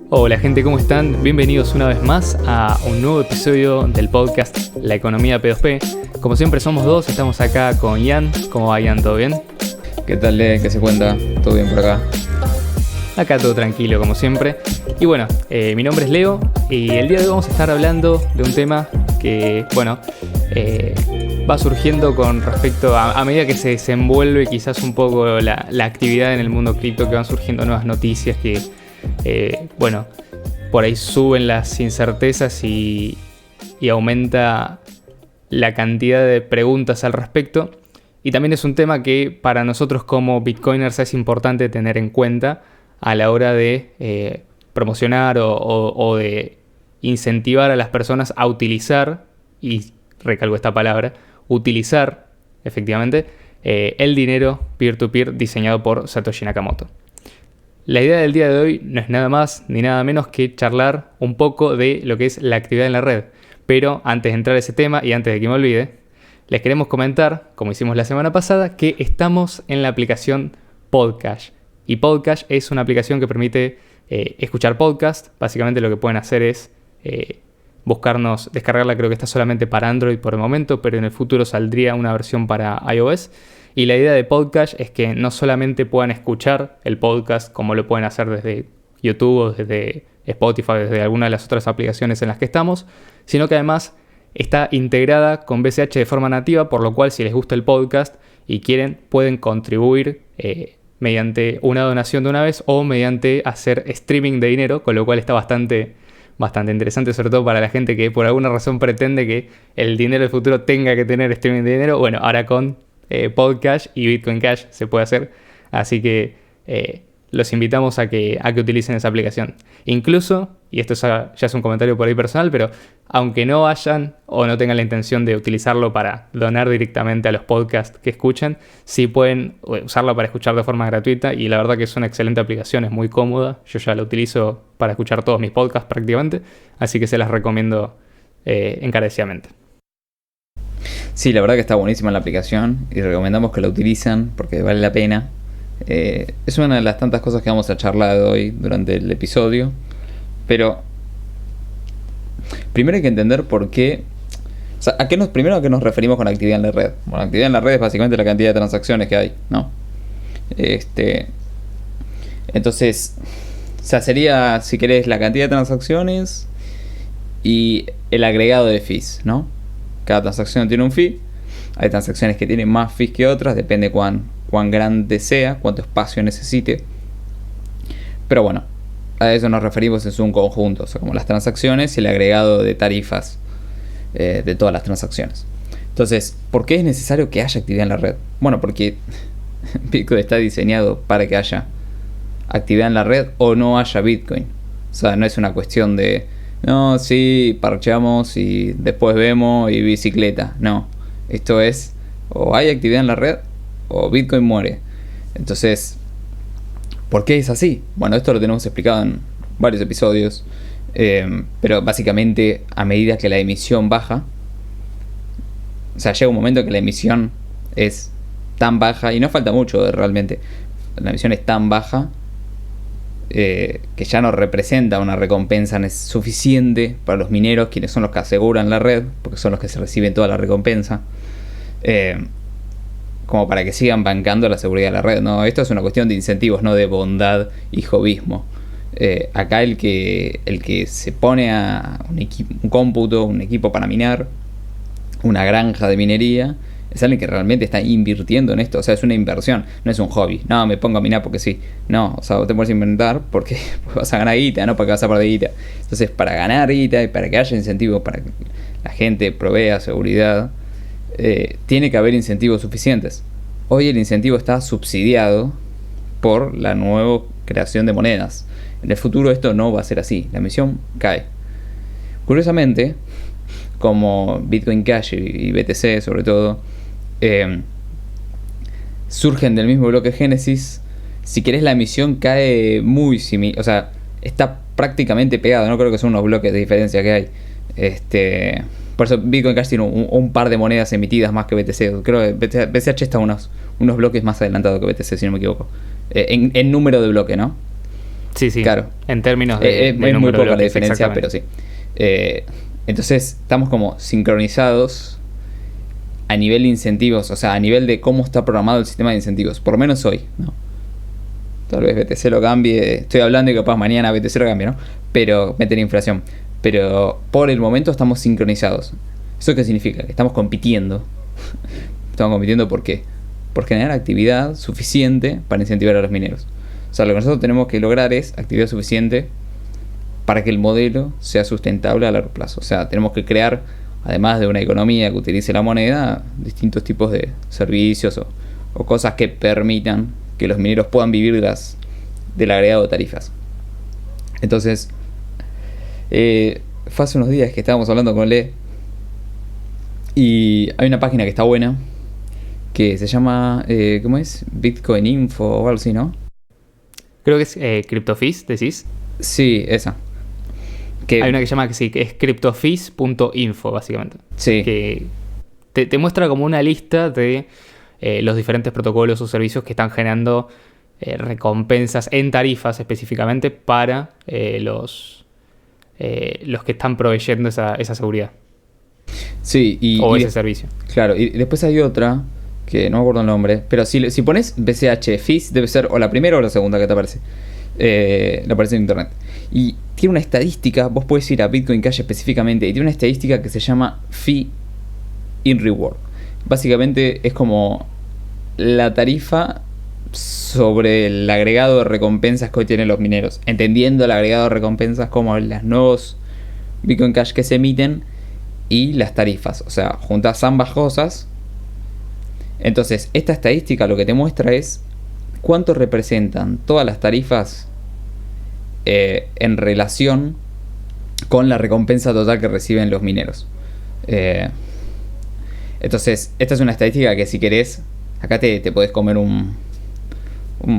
Hola gente, ¿cómo están? Bienvenidos una vez más a un nuevo episodio del podcast La Economía P2P. Como siempre somos dos, estamos acá con Ian. ¿Cómo va Ian? ¿Todo bien? ¿Qué tal, ¿Qué se cuenta? ¿Todo bien por acá? Acá todo tranquilo como siempre. Y bueno, mi nombre es Leo y el día de hoy vamos a estar hablando de un tema que, va surgiendo con respecto a medida que se desenvuelve quizás un poco la actividad en el mundo cripto, que van surgiendo nuevas noticias que, por ahí suben las incertezas y aumenta la cantidad de preguntas al respecto. Y también es un tema que para nosotros como Bitcoiners es importante tener en cuenta a la hora de promocionar o de incentivar a las personas a utilizar, y recalco esta palabra, utilizar efectivamente el dinero peer-to-peer diseñado por Satoshi Nakamoto. La idea del día de hoy no es nada más ni nada menos que charlar un poco de lo que es la actividad en la red. Pero antes de entrar a ese tema y antes de que me olvide, les queremos comentar, como hicimos la semana pasada, que estamos en la aplicación Podcash. Y Podcash es una aplicación que permite escuchar podcast. Básicamente lo que pueden hacer es buscarnos, descargarla. Creo que está solamente para Android por el momento, pero en el futuro saldría una versión para iOS. Y la idea de Podcash es que no solamente puedan escuchar el podcast como lo pueden hacer desde YouTube o desde Spotify, desde alguna de las otras aplicaciones en las que estamos, sino que además está integrada con BCH de forma nativa, por lo cual si les gusta el podcast y quieren, pueden contribuir mediante una donación de una vez o mediante hacer streaming de dinero, con lo cual está bastante interesante, sobre todo para la gente que por alguna razón pretende que el dinero del futuro tenga que tener streaming de dinero. Bueno, ahora con Podcash y Bitcoin Cash se puede hacer, así que los invitamos a que utilicen esa aplicación. Incluso, y esto ya es un comentario por ahí personal, pero aunque no vayan o no tengan la intención de utilizarlo para donar directamente a los podcasts que escuchan, sí pueden usarlo para escuchar de forma gratuita, y la verdad que es una excelente aplicación, es muy cómoda. Yo ya la utilizo para escuchar todos mis podcasts prácticamente, así que se las recomiendo encarecidamente. Sí, la verdad que está buenísima la aplicación y recomendamos que la utilicen porque vale la pena. Es una de las tantas cosas que vamos a charlar hoy durante el episodio, pero primero hay que entender por qué, o sea, primero a qué nos referimos con actividad en la red. Bueno, actividad en la red es básicamente la cantidad de transacciones que hay, ¿no? Entonces, o sea, sería, si querés, la cantidad de transacciones y el agregado de fees, ¿no? Cada transacción tiene un fee. Hay transacciones que tienen más fees que otras, depende cuán grande sea, cuánto espacio necesite. Pero bueno, a eso nos referimos en un conjunto, o sea, como las transacciones y el agregado de tarifas de todas las transacciones. Entonces, ¿por qué es necesario que haya actividad en la red? Bueno, porque Bitcoin está diseñado para que haya actividad en la red o no haya Bitcoin. O sea, no es una cuestión de no, sí, parcheamos y después vemos y bicicleta. No, esto es o hay actividad en la red o Bitcoin muere. Entonces, ¿por qué es así? Bueno, esto lo tenemos explicado en varios episodios, pero básicamente a medida que la emisión baja, o sea, llega un momento que la emisión es tan baja, y no falta mucho realmente, la emisión es tan baja que ya no representa una recompensa suficiente para los mineros, quienes son los que aseguran la red, porque son los que se reciben toda la recompensa, como para que sigan bancando la seguridad de la red. No, esto es una cuestión de incentivos, no de bondad y hobbyismo. Acá el que se pone a un cómputo, un equipo para minar, una granja de minería, es alguien que realmente está invirtiendo en esto. O sea, es una inversión, no es un hobby. No, me pongo a minar porque sí. No, o sea, vos te puedes inventar porque vas a ganar guita, no porque vas a perder guita. Entonces, para ganar guita y para que haya incentivos, para que la gente provea seguridad, tiene que haber incentivos suficientes. Hoy el incentivo está subsidiado por la nueva creación de monedas. En el futuro esto no va a ser así. La emisión cae. Curiosamente, como Bitcoin Cash y BTC sobre todo, surgen del mismo bloque Génesis. Si querés, la emisión cae muy similar, o sea, está prácticamente pegado. No creo que son unos bloques de diferencia que hay. Por eso Bitcoin Cash tiene un par de monedas emitidas más que BTC. Creo que BCH está unos bloques más adelantado que BTC, si no me equivoco. En número de bloque, ¿no? Sí, sí. Claro. En términos de Es muy número de poca la bloques, diferencia, pero sí. Entonces estamos como sincronizados a nivel de incentivos, o sea, a nivel de cómo está programado el sistema de incentivos, por lo menos hoy, ¿no? Tal vez BTC lo cambie, estoy hablando y capaz mañana BTC lo cambie, ¿no? Pero meter inflación. Pero por el momento estamos sincronizados. ¿Eso qué significa? Que estamos compitiendo. Estamos compitiendo ¿por qué? Por generar actividad suficiente para incentivar a los mineros. O sea, lo que nosotros tenemos que lograr es actividad suficiente para que el modelo sea sustentable a largo plazo. O sea, tenemos que crear, además de una economía que utilice la moneda, distintos tipos de servicios o cosas que permitan que los mineros puedan vivir del agregado de tarifas. Entonces, fue hace unos días que estábamos hablando con Le y hay una página que está buena que se llama, ¿cómo es? Bitcoin Info o algo así, ¿no? Creo que es CryptoFees, decís. Sí, esa. Hay una que se llama, que es cryptofees.info, básicamente. Sí. Que te muestra como una lista de los diferentes protocolos o servicios que están generando recompensas en tarifas específicamente para los que están proveyendo esa seguridad. Sí, ese servicio. Claro, y después hay otra que no me acuerdo el nombre, pero si pones BCH Fees, debe ser o la primera o la segunda que te aparece. Le aparece en internet. Y tiene una estadística, vos podés ir a Bitcoin Cash específicamente, y tiene una estadística que se llama Fee in Reward. Básicamente es como la tarifa sobre el agregado de recompensas que hoy tienen los mineros. Entendiendo el agregado de recompensas como los nuevos Bitcoin Cash que se emiten y las tarifas. O sea, juntas ambas cosas. Entonces, esta estadística lo que te muestra es cuánto representan todas las tarifas en relación con la recompensa total que reciben los mineros. Entonces, esta es una estadística que si querés, acá te podés comer un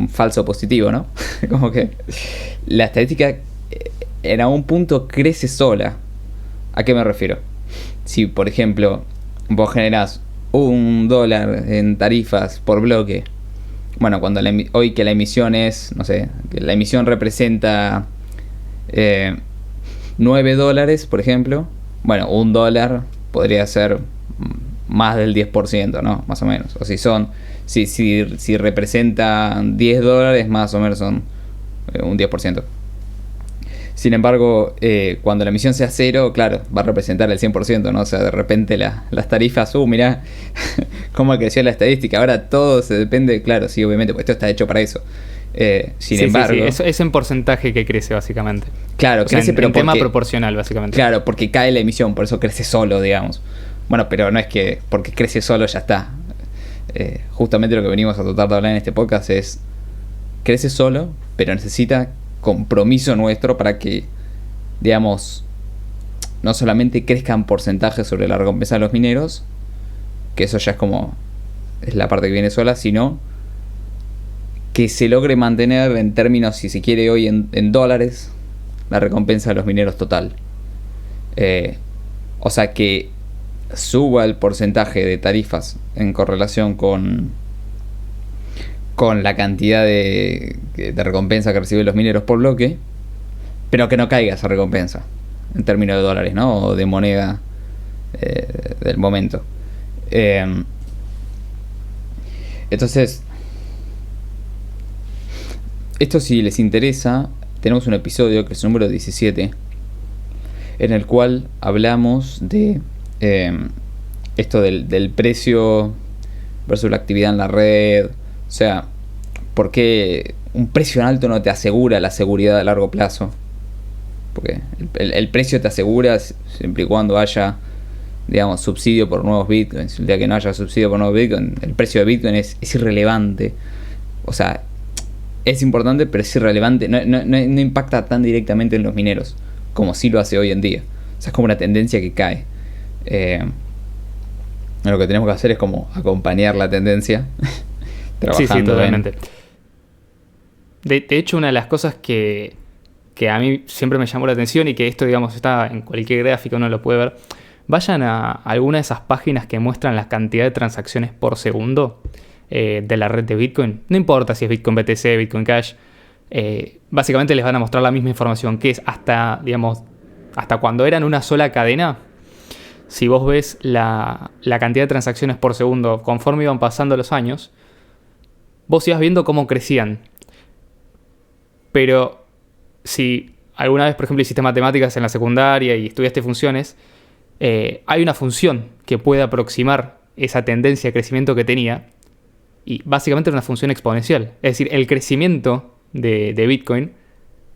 falso positivo, ¿no? Como que la estadística en algún punto crece sola. ¿A qué me refiero? Si, por ejemplo, vos generás $1 en tarifas por bloque, bueno, cuando hoy que la emisión es, no sé, que la emisión representa $9, por ejemplo, bueno, $1 podría ser más del 10%, ¿no? Más o menos. O si representa $10, más o menos son un 10%. Sin embargo, cuando la emisión sea 0, claro, va a representar el 100%, ¿no? O sea, de repente las tarifas, mirá cómo creció la estadística. Ahora todo se depende, claro, sí, obviamente, porque esto está hecho para eso. Sin embargo... Sí. Es en porcentaje que crece, básicamente. Claro, crece, pero en tema proporcional, básicamente. Claro, porque cae la emisión, por eso crece solo, digamos. Bueno, pero no es que porque crece solo ya está. Justamente lo que venimos a tratar de hablar en este podcast es... Crece solo, pero necesita compromiso nuestro para que, digamos, no solamente crezcan porcentajes sobre la recompensa de los mineros, que eso ya es la parte que viene sola, sino que se logre mantener en términos, si se quiere hoy en dólares, la recompensa de los mineros total. O sea, que suba el porcentaje de tarifas en correlación con la cantidad de recompensa que reciben los mineros por bloque, pero que no caiga esa recompensa en términos de dólares, ¿no? O de moneda del momento. Entonces, esto, si les interesa, tenemos un episodio que es el número 17, en el cual hablamos de esto del precio versus la actividad en la red. O sea, ¿por qué un precio alto no te asegura la seguridad a largo plazo? Porque el precio te asegura siempre y cuando haya, digamos, subsidio por nuevos bitcoins. El día que no haya subsidio por nuevos bitcoins, el precio de bitcoin es irrelevante. O sea, es importante, pero es irrelevante. No impacta tan directamente en los mineros como sí lo hace hoy en día. O sea, es como una tendencia que cae. Lo que tenemos que hacer es como acompañar la tendencia. Sí, totalmente. De hecho, una de las cosas que a mí siempre me llamó la atención, y que esto, digamos, está en cualquier gráfica, uno lo puede ver, vayan a alguna de esas páginas que muestran la cantidad de transacciones por segundo de la red de Bitcoin. No importa si es Bitcoin BTC, Bitcoin Cash, básicamente les van a mostrar la misma información, que es hasta cuando eran una sola cadena. Si vos ves la cantidad de transacciones por segundo conforme iban pasando los años, vos ibas viendo cómo crecían. Pero si alguna vez, por ejemplo, hiciste matemáticas en la secundaria y estudiaste funciones, hay una función que puede aproximar esa tendencia de crecimiento que tenía, y básicamente era una función exponencial. Es decir, el crecimiento de Bitcoin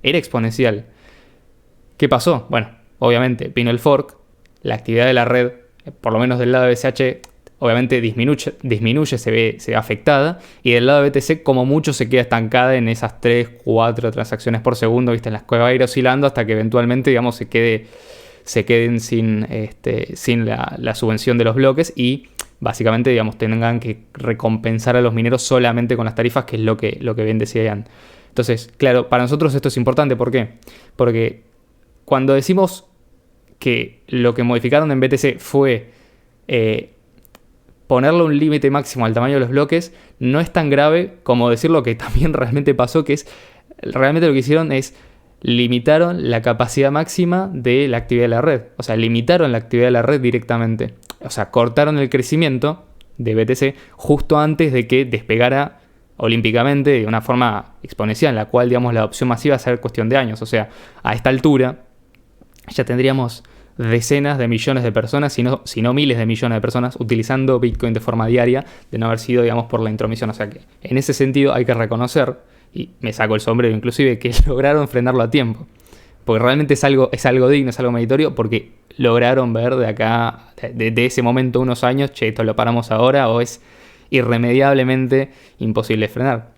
era exponencial. ¿Qué pasó? Bueno, obviamente vino el fork, la actividad de la red, por lo menos del lado de BCH, obviamente disminuye, se ve afectada, y del lado de BTC como mucho se queda estancada en esas 3, 4 transacciones por segundo, ¿viste? En las que va a ir oscilando hasta que eventualmente, digamos, se queden sin la subvención de los bloques y básicamente, digamos, tengan que recompensar a los mineros solamente con las tarifas, que es lo que bien decía Ian. Entonces, claro, para nosotros esto es importante. ¿Por qué? Porque cuando decimos que lo que modificaron en BTC fue ponerle un límite máximo al tamaño de los bloques, no es tan grave como decir lo que también realmente pasó, que es, realmente lo que hicieron es limitaron la capacidad máxima de la actividad de la red. O sea, limitaron la actividad de la red directamente. O sea, cortaron el crecimiento de BTC justo antes de que despegara olímpicamente de una forma exponencial, en la cual, digamos, la adopción masiva va a ser cuestión de años. O sea, a esta altura ya tendríamos decenas de millones de personas, si no miles de millones de personas, utilizando Bitcoin de forma diaria, de no haber sido, digamos, por la intromisión. O sea que en ese sentido hay que reconocer, y me saco el sombrero inclusive, que lograron frenarlo a tiempo. Porque realmente es algo digno, es algo meritorio, porque lograron ver de acá, de ese momento, unos años, che, esto lo paramos ahora, o es irremediablemente imposible frenar.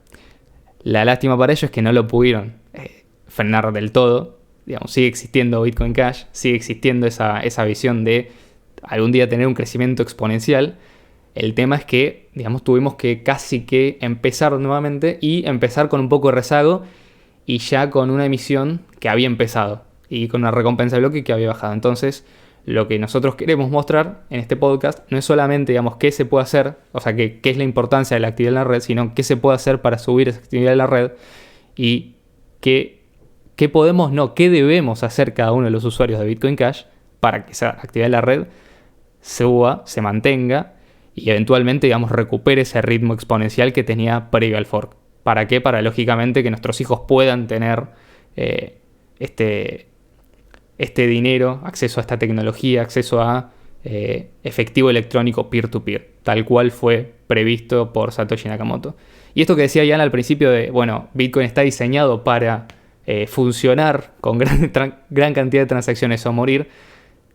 La lástima para ellos es que no lo pudieron frenar del todo. Digamos, sigue existiendo Bitcoin Cash, sigue existiendo esa visión de algún día tener un crecimiento exponencial. El tema es que, digamos, tuvimos que casi que empezar nuevamente y empezar con un poco de rezago y ya con una emisión que había empezado y con una recompensa de bloque que había bajado. Entonces, lo que nosotros queremos mostrar en este podcast no es solamente, digamos, qué se puede hacer, o sea, qué es la importancia de la actividad en la red, sino qué se puede hacer para subir esa actividad en la red y qué debemos hacer cada uno de los usuarios de Bitcoin Cash para que esa actividad en la red suba, se mantenga y eventualmente, digamos, recupere ese ritmo exponencial que tenía previo al fork. ¿Para qué? Para, lógicamente, que nuestros hijos puedan tener este dinero, acceso a esta tecnología, acceso a efectivo electrónico peer-to-peer, tal cual fue previsto por Satoshi Nakamoto. Y esto que decía Ian al principio de, bueno, Bitcoin está diseñado para funcionar con gran cantidad de transacciones o morir,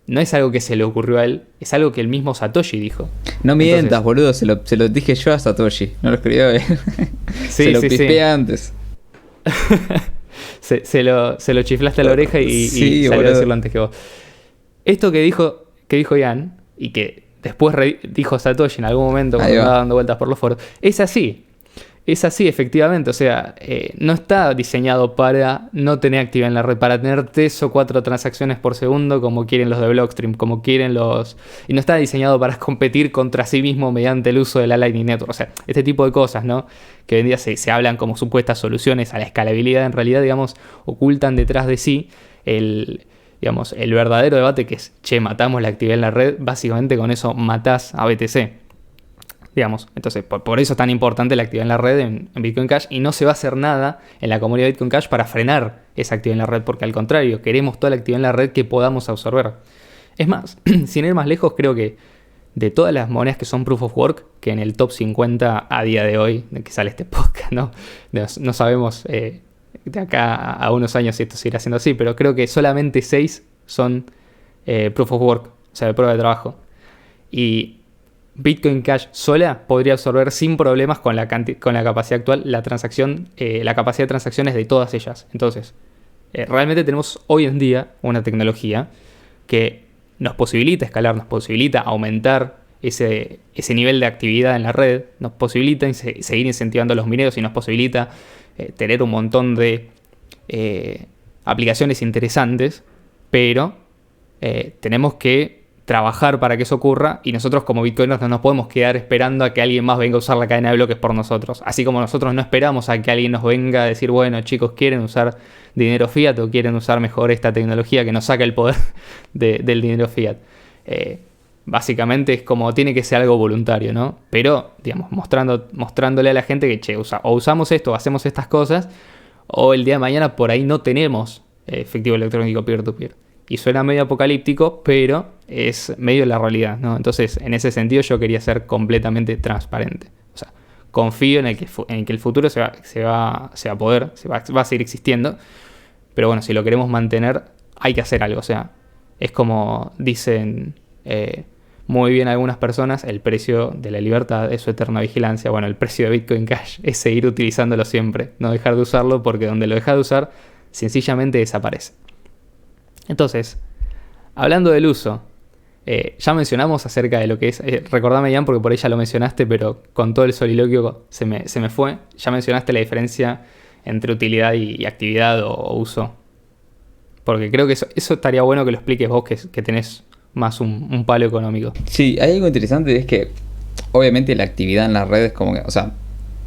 no es algo que se le ocurrió a él, es algo que el mismo Satoshi dijo. No mientas, boludo, se lo dije yo a Satoshi, no lo escribió él. Sí, se lo pispé antes. se lo chiflaste a la oreja y salió boludo a decirlo antes que vos. Esto que dijo Ian, y que después dijo Satoshi en algún momento cuando estaba dando vueltas por los foros, es así. Es así, efectivamente. O sea, no está diseñado para no tener actividad en la red, para tener 3 o 4 transacciones por segundo como quieren los de Blockstream, como quieren los... Y no está diseñado para competir contra sí mismo mediante el uso de la Lightning Network. O sea, este tipo de cosas, ¿no? Que hoy en día se hablan como supuestas soluciones a la escalabilidad, en realidad, digamos, ocultan detrás de sí el verdadero debate que es, che, matamos la actividad en la red, básicamente con eso matás a BTC. Digamos, entonces por eso es tan importante la actividad en la red en Bitcoin Cash, y no se va a hacer nada en la comunidad de Bitcoin Cash para frenar esa actividad en la red, porque al contrario, queremos toda la actividad en la red que podamos absorber. Es más, sin ir más lejos, creo que de todas las monedas que son Proof of Work, que en el top 50 a día de hoy, de que sale este podcast, no sabemos de acá a unos años si esto seguirá siendo así, pero creo que solamente 6 son Proof of Work, o sea, de prueba de trabajo. Y Bitcoin Cash sola podría absorber sin problemas con la capacidad actual la capacidad de transacciones de todas ellas. Entonces, realmente tenemos hoy en día una tecnología que nos posibilita escalar, nos posibilita aumentar ese nivel de actividad en la red, nos posibilita seguir incentivando a los mineros y nos posibilita tener un montón de aplicaciones interesantes, pero tenemos que trabajar para que eso ocurra, y nosotros como bitcoiners no nos podemos quedar esperando a que alguien más venga a usar la cadena de bloques por nosotros. Así como nosotros no esperamos a que alguien nos venga a decir, bueno chicos, ¿quieren usar dinero fiat o quieren usar mejor esta tecnología que nos saca el poder del dinero fiat? Básicamente es como tiene que ser algo voluntario, ¿no? Pero, digamos, mostrándole a la gente que, o usamos esto o hacemos estas cosas, o el día de mañana por ahí no tenemos efectivo electrónico peer-to-peer. Y suena medio apocalíptico, pero es medio la realidad, ¿no? Entonces, en ese sentido yo quería ser completamente transparente. O sea, confío en que el futuro se va a seguir existiendo. Pero bueno, si lo queremos mantener, hay que hacer algo. O sea, es como dicen muy bien algunas personas, el precio de la libertad es su eterna vigilancia. Bueno, el precio de Bitcoin Cash es seguir utilizándolo siempre, no dejar de usarlo, porque donde lo dejas de usar, sencillamente desaparece. Entonces, hablando del uso, ya mencionamos acerca de lo que es, recordame Ian porque por ahí ya lo mencionaste, pero con todo el soliloquio se me fue. Ya mencionaste la diferencia entre utilidad y actividad o uso. Porque creo que eso estaría bueno que lo expliques vos, que tenés más un palo económico. Sí, hay algo interesante, es que obviamente la actividad en las redes como que, o sea,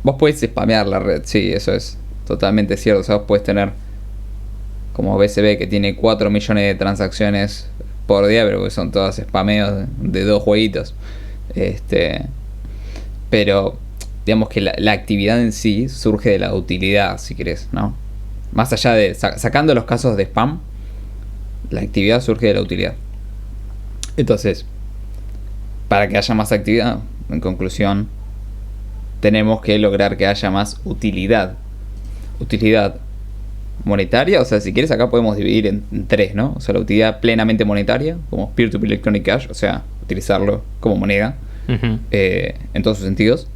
vos podés spamear la red, sí, eso es totalmente cierto. O sea, vos podés tener como BCB que tiene 4 millones de transacciones por día, pero que son todas spameos de 2 jueguitos. Pero digamos que la actividad en sí surge de la utilidad, si querés, ¿no? Más allá de, sacando los casos de spam, la actividad surge de la utilidad. Entonces, para que haya más actividad, en conclusión, tenemos que lograr que haya más utilidad. Utilidad monetaria, o sea, si quieres acá podemos dividir en 3, ¿no? O sea, la utilidad plenamente monetaria, como peer-to-peer electronic cash, o sea, utilizarlo como moneda, en todos sus sentidos.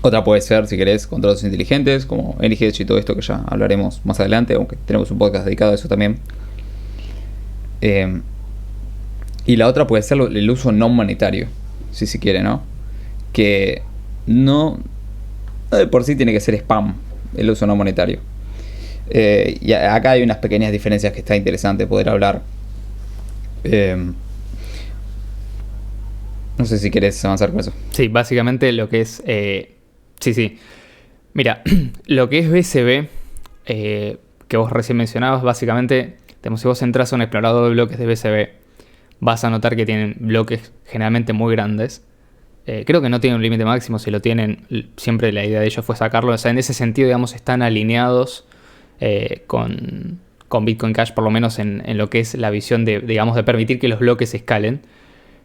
Otra puede ser, si querés, contratos inteligentes, como NGH y todo esto que ya hablaremos más adelante, aunque tenemos un podcast dedicado a eso también. Y la otra puede ser el uso no monetario, si se quiere, ¿no? Que no de por sí tiene que ser spam, el uso no monetario. Y acá hay unas pequeñas diferencias que está interesante poder hablar. No sé si querés avanzar con eso. Sí, básicamente lo que es... Sí. Mira, lo que es BSB, que vos recién mencionabas, básicamente, si vos entras a un explorador de bloques de BSB, vas a notar que tienen bloques generalmente muy grandes. Creo que no tienen un límite máximo, si lo tienen, siempre la idea de ellos fue sacarlo. O sea, en ese sentido, digamos, están alineados con Bitcoin Cash, por lo menos en lo que es la visión de permitir que los bloques escalen.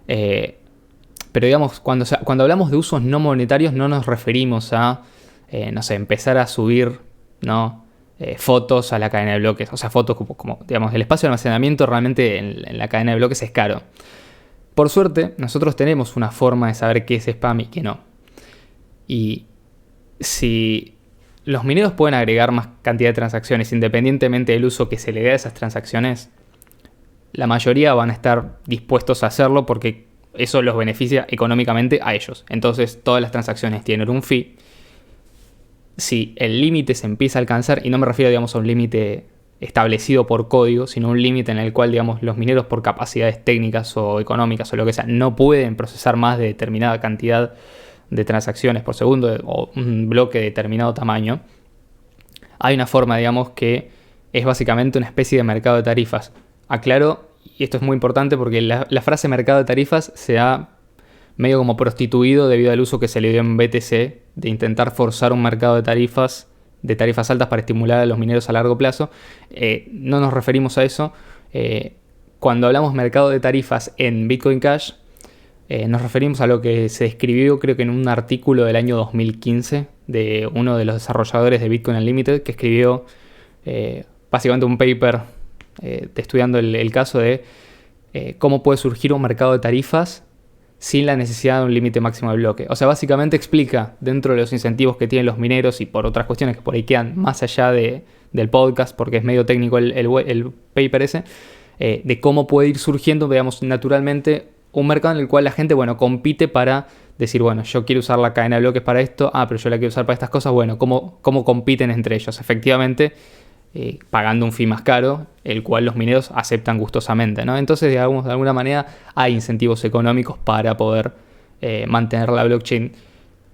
Pero digamos, cuando hablamos de usos no monetarios, no nos referimos a, empezar a subir, ¿no? Fotos a la cadena de bloques. O sea, fotos como digamos, el espacio de almacenamiento realmente en la cadena de bloques es caro. Por suerte, nosotros tenemos una forma de saber qué es spam y qué no. Y si los mineros pueden agregar más cantidad de transacciones independientemente del uso que se le dé a esas transacciones, la mayoría van a estar dispuestos a hacerlo porque eso los beneficia económicamente a ellos. Entonces, todas las transacciones tienen un fee. Si el límite se empieza a alcanzar, y no me refiero, digamos, a un límite establecido por código, sino un límite en el cual, digamos, los mineros por capacidades técnicas o económicas o lo que sea, no pueden procesar más de determinada cantidad de transacciones por segundo o un bloque de determinado tamaño, hay una forma, digamos, que es básicamente una especie de mercado de tarifas. Aclaro, y esto es muy importante porque la frase mercado de tarifas se ha medio como prostituido debido al uso que se le dio en BTC de intentar forzar un mercado de tarifas altas para estimular a los mineros a largo plazo. No nos referimos a eso. Cuando hablamos mercado de tarifas en Bitcoin Cash, nos referimos a lo que se describió, creo que en un artículo del año 2015 de uno de los desarrolladores de Bitcoin Unlimited, que escribió básicamente un paper estudiando el caso de cómo puede surgir un mercado de tarifas sin la necesidad de un límite máximo de bloque. O sea, básicamente explica, dentro de los incentivos que tienen los mineros y por otras cuestiones que por ahí quedan más allá del podcast, porque es medio técnico el paper ese, de cómo puede ir surgiendo, digamos, naturalmente un mercado en el cual la gente, compite para decir, yo quiero usar la cadena de bloques para esto, pero yo la quiero usar para estas cosas, ¿cómo compiten entre ellos? Efectivamente, pagando un fee más caro, el cual los mineros aceptan gustosamente, ¿no? Entonces, digamos, de alguna manera hay incentivos económicos para poder mantener la blockchain,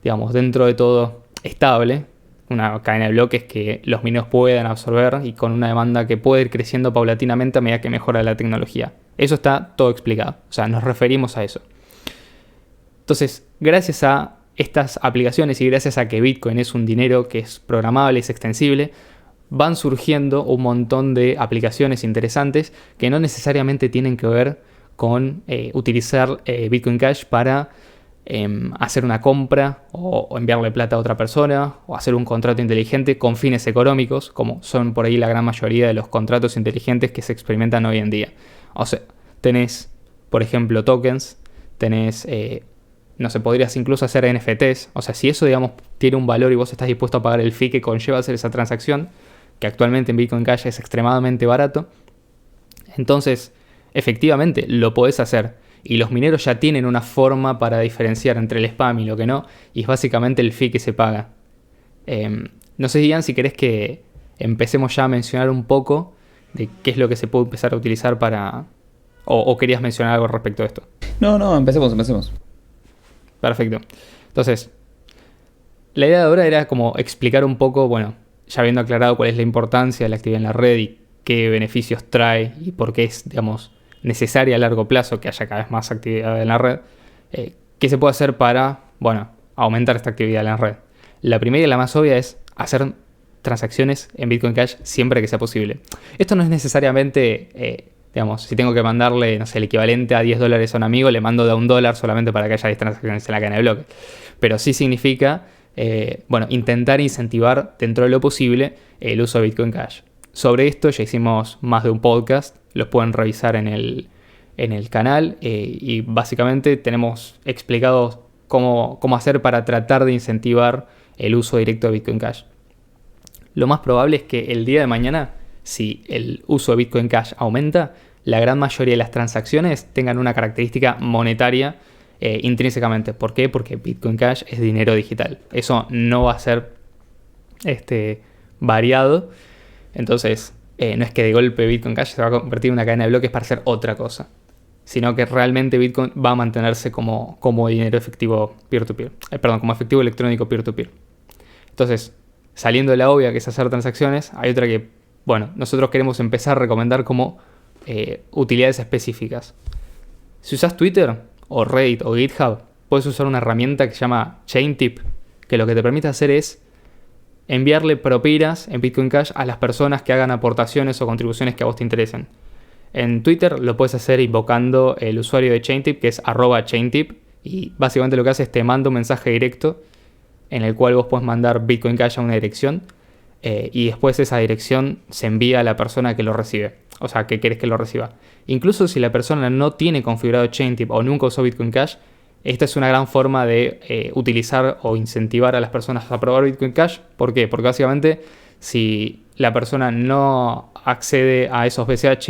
digamos, dentro de todo estable, una cadena de bloques que los mineros puedan absorber y con una demanda que puede ir creciendo paulatinamente a medida que mejora la tecnología. Eso está todo explicado, o sea, nos referimos a eso. Entonces, gracias a estas aplicaciones y gracias a que Bitcoin es un dinero que es programable, es extensible, van surgiendo un montón de aplicaciones interesantes que no necesariamente tienen que ver con utilizar Bitcoin Cash para hacer una compra o enviarle plata a otra persona o hacer un contrato inteligente con fines económicos, como son por ahí la gran mayoría de los contratos inteligentes que se experimentan hoy en día. O sea, tenés, por ejemplo, tokens, tenés, no sé, podrías incluso hacer NFTs. O sea, si eso, digamos, tiene un valor y vos estás dispuesto a pagar el fee que conlleva hacer esa transacción, que actualmente en Bitcoin Cash es extremadamente barato, entonces, efectivamente, lo podés hacer. Y los mineros ya tienen una forma para diferenciar entre el spam y lo que no, y es básicamente el fee que se paga. No sé, Ian, si querés que empecemos ya a mencionar un poco de qué es lo que se puede empezar a utilizar para... O querías mencionar algo respecto a esto. No, empecemos. Perfecto. Entonces, la idea de ahora era como explicar un poco, bueno, ya habiendo aclarado cuál es la importancia de la actividad en la red y qué beneficios trae y por qué es, digamos, necesaria a largo plazo que haya cada vez más actividad en la red, ¿qué se puede hacer para, bueno, aumentar esta actividad en la red? La primera y la más obvia es hacer transacciones en Bitcoin Cash siempre que sea posible. Esto no es necesariamente, digamos, si tengo que mandarle, no sé, el equivalente a $10 a un amigo, le mando de $1 solamente para que haya 10 transacciones en la cadena de bloques. Pero sí significa, bueno, intentar incentivar dentro de lo posible el uso de Bitcoin Cash. Sobre esto ya hicimos más de un podcast, los pueden revisar en el canal y básicamente tenemos explicado cómo hacer para tratar de incentivar el uso directo de Bitcoin Cash. Lo más probable es que el día de mañana, si el uso de Bitcoin Cash aumenta, la gran mayoría de las transacciones tengan una característica monetaria intrínsecamente. ¿Por qué? Porque Bitcoin Cash es dinero digital. Eso no va a ser variado. Entonces, no es que de golpe Bitcoin Cash se va a convertir en una cadena de bloques para hacer otra cosa, sino que realmente Bitcoin va a mantenerse como dinero efectivo peer-to-peer. Como efectivo electrónico peer-to-peer. Entonces, saliendo de la obvia que es hacer transacciones, hay otra que, bueno, nosotros queremos empezar a recomendar como utilidades específicas. Si usas Twitter o Reddit o GitHub, puedes usar una herramienta que se llama ChainTip, que lo que te permite hacer es enviarle propinas en Bitcoin Cash a las personas que hagan aportaciones o contribuciones que a vos te interesen. En Twitter lo puedes hacer invocando el usuario de ChainTip, que es @ChainTip, y básicamente lo que hace es te manda un mensaje directo en el cual vos podés mandar Bitcoin Cash a una dirección y después esa dirección se envía a la persona que lo recibe, o sea, que querés que lo reciba. Incluso si la persona no tiene configurado ChainTip o nunca usó Bitcoin Cash, esta es una gran forma de utilizar o incentivar a las personas a probar Bitcoin Cash. ¿Por qué? Porque básicamente si la persona no accede a esos BCH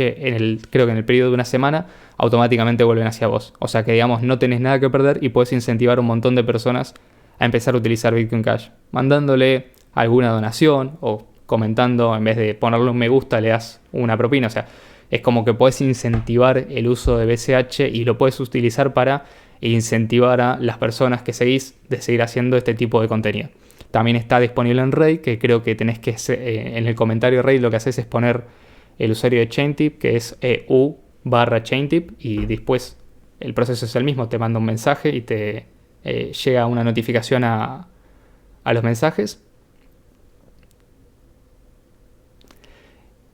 creo que en el periodo de una semana, automáticamente vuelven hacia vos. O sea que, digamos, no tenés nada que perder y puedes incentivar a un montón de personas a empezar a utilizar Bitcoin Cash, mandándole alguna donación o comentando, en vez de ponerle un me gusta, le das una propina. O sea, es como que puedes incentivar el uso de BCH y lo puedes utilizar para incentivar a las personas que seguís de seguir haciendo este tipo de contenido. También está disponible en Reddit, que creo que tenés que, en el comentario de Reddit lo que haces es poner el usuario de ChainTip, que es EU/ChainTip, y después el proceso es el mismo, te manda un mensaje y te llega una notificación a los mensajes.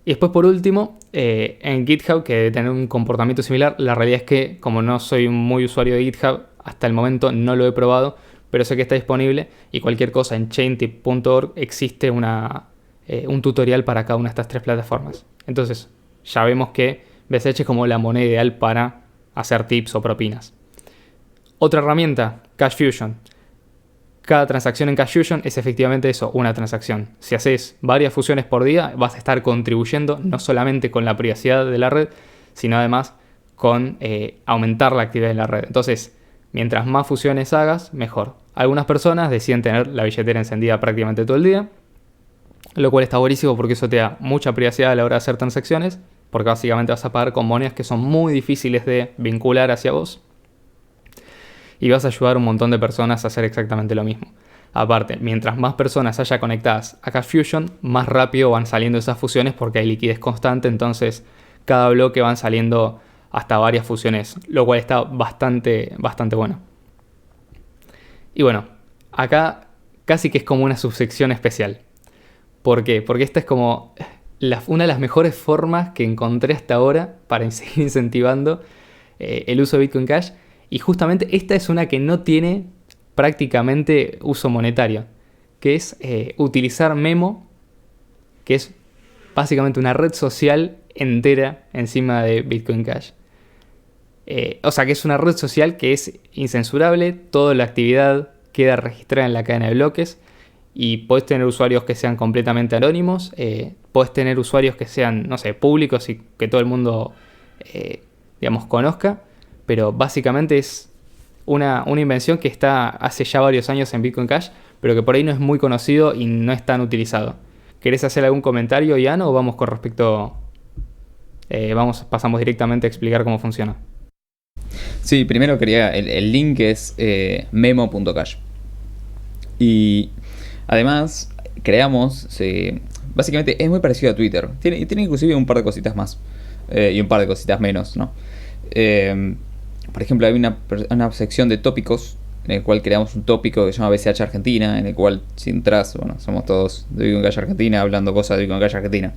Y después, por último, en GitHub, que debe tener un comportamiento similar, la realidad es que, como no soy muy usuario de GitHub, hasta el momento no lo he probado, pero sé que está disponible y cualquier cosa en chaintip.org existe un tutorial para cada una de estas tres plataformas. Entonces, ya vemos que BCH es como la moneda ideal para hacer tips o propinas. Otra herramienta, CashFusion. Cada transacción en CashFusion es efectivamente eso, una transacción. Si haces varias fusiones por día, vas a estar contribuyendo no solamente con la privacidad de la red, sino además con aumentar la actividad en la red. Entonces, mientras más fusiones hagas, mejor. Algunas personas deciden tener la billetera encendida prácticamente todo el día, lo cual está buenísimo porque eso te da mucha privacidad a la hora de hacer transacciones porque básicamente vas a pagar con monedas que son muy difíciles de vincular hacia vos y vas a ayudar a un montón de personas a hacer exactamente lo mismo. Aparte, mientras más personas haya conectadas a Cash Fusion, más rápido van saliendo esas fusiones porque hay liquidez constante, entonces cada bloque van saliendo hasta varias fusiones, lo cual está bastante bueno. Y bueno, acá casi que es como una subsección especial. ¿Por qué? Porque esta es como una de las mejores formas que encontré hasta ahora para seguir incentivando el uso de Bitcoin Cash. Y justamente esta es una que no tiene prácticamente uso monetario, que es utilizar Memo, que es básicamente una red social entera encima de Bitcoin Cash. O sea que es una red social que es incensurable, toda la actividad queda registrada en la cadena de bloques y podés tener usuarios que sean completamente anónimos, podés tener usuarios que sean, no sé, públicos y que todo el mundo, digamos, conozca, pero básicamente es una invención que está hace ya varios años en Bitcoin Cash, pero que por ahí no es muy conocido y no es tan utilizado. ¿Querés hacer algún comentario, Ian, o vamos con respecto... pasamos directamente a explicar cómo funciona? Sí, primero quería, el link es memo.cash. Y además creamos, básicamente es muy parecido a Twitter. Tiene inclusive un par de cositas más y un par de cositas menos, ¿no? Por ejemplo, hay una sección de tópicos en el cual creamos un tópico que se llama BCH Argentina, en el cual si entras, bueno, somos todos de Bitcoin Cash Argentina hablando cosas de Bitcoin Cash Argentina.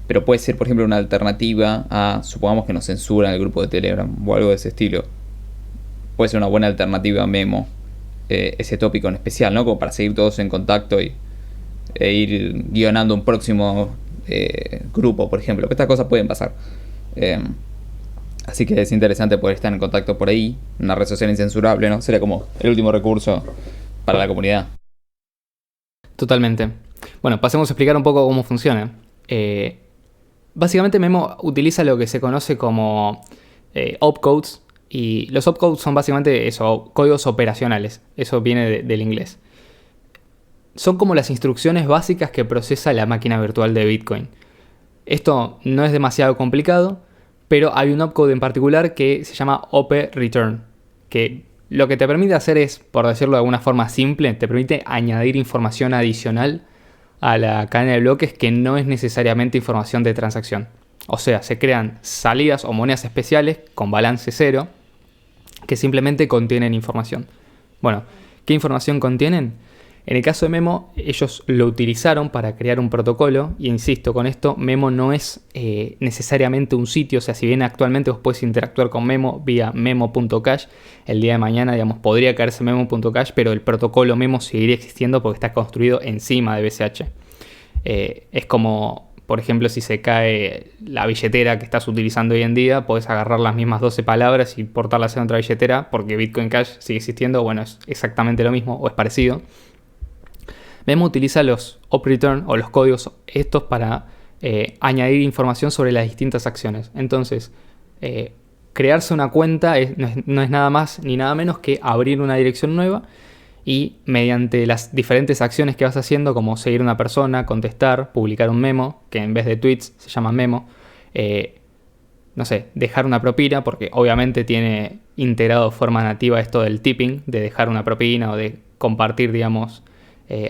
Pero puede ser, por ejemplo, una alternativa a, supongamos que nos censuran el grupo de Telegram o algo de ese estilo. Puede ser una buena alternativa a Memo, ese tópico en especial, ¿no? Como para seguir todos en contacto e ir guionando un próximo grupo, por ejemplo. Que estas cosas pueden pasar. Así que es interesante poder estar en contacto por ahí. Una red social incensurable, ¿no? Sería como el último recurso para la comunidad. Totalmente. Bueno, pasemos a explicar un poco cómo funciona. Básicamente Memo utiliza lo que se conoce como opcodes. Y los opcodes son básicamente eso, códigos operacionales. Eso viene del inglés. Son como las instrucciones básicas que procesa la máquina virtual de Bitcoin. Esto no es demasiado complicado, pero hay un opcode en particular que se llama OP-Return, que lo que te permite hacer es, por decirlo de alguna forma simple, te permite añadir información adicional a la cadena de bloques que no es necesariamente información de transacción. O sea, se crean salidas o monedas especiales con balance cero que simplemente contienen información. Bueno, ¿qué información contienen? En el caso de Memo, ellos lo utilizaron para crear un protocolo, y insisto con esto, Memo no es necesariamente un sitio, o sea, si bien actualmente vos podés interactuar con Memo vía memo.cash, el día de mañana, digamos, podría caerse memo.cash, pero el protocolo Memo seguiría existiendo porque está construido encima de BCH. Es como, por ejemplo, si se cae la billetera que estás utilizando hoy en día, podés agarrar las mismas 12 palabras y portarlas en otra billetera, porque Bitcoin Cash sigue existiendo, bueno, es exactamente lo mismo, o es parecido. Memo utiliza los op-return o los códigos estos para añadir información sobre las distintas acciones. Entonces, crearse una cuenta no es nada más ni nada menos que abrir una dirección nueva y mediante las diferentes acciones que vas haciendo, como seguir a una persona, contestar, publicar un memo, que en vez de tweets se llama memo, no sé, dejar una propina, porque obviamente tiene integrado de forma nativa esto del tipping, de dejar una propina o de compartir, digamos,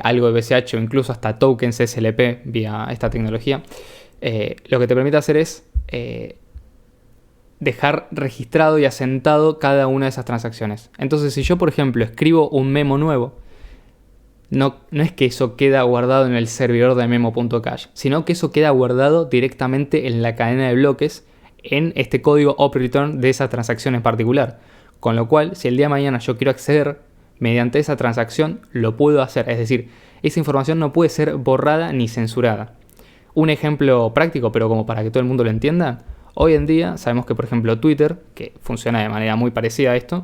algo de BCH o incluso hasta tokens SLP vía esta tecnología. Lo que te permite hacer es dejar registrado y asentado cada una de esas transacciones. Entonces, si yo, por ejemplo, escribo un memo nuevo, no es que eso queda guardado en el servidor de memo.cash, sino que eso queda guardado directamente en la cadena de bloques en este código op-return de esa transacción en particular. Con lo cual, si el día de mañana yo quiero acceder mediante esa transacción, lo puedo hacer. Es decir, esa información no puede ser borrada ni censurada. Un ejemplo práctico, pero como para que todo el mundo lo entienda, hoy en día sabemos que, por ejemplo, Twitter, que funciona de manera muy parecida a esto,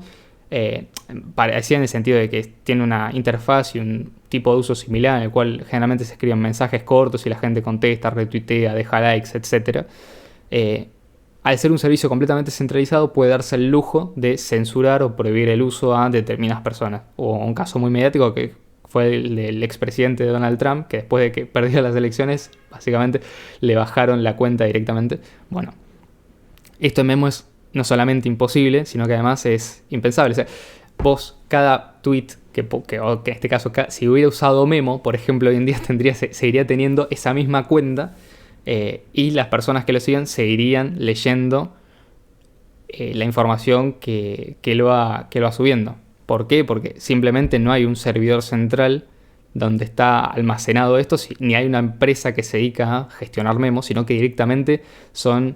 parecida en el sentido de que tiene una interfaz y un tipo de uso similar en el cual generalmente se escriben mensajes cortos y la gente contesta, retuitea, deja likes, etc. Al ser un servicio completamente centralizado, puede darse el lujo de censurar o prohibir el uso a determinadas personas. O un caso muy mediático que fue el del expresidente Donald Trump, que después de que perdió las elecciones, básicamente le bajaron la cuenta directamente. Bueno, esto en Memo es no solamente imposible, sino que además es impensable. O sea, vos, cada tweet que en este caso, si hubiera usado Memo, por ejemplo, hoy en día seguiría teniendo esa misma cuenta, y las personas que lo siguen seguirían leyendo la información que lo va subiendo. ¿Por qué? Porque simplemente no hay un servidor central donde está almacenado esto, ni hay una empresa que se dedica a gestionar Memo, sino que directamente son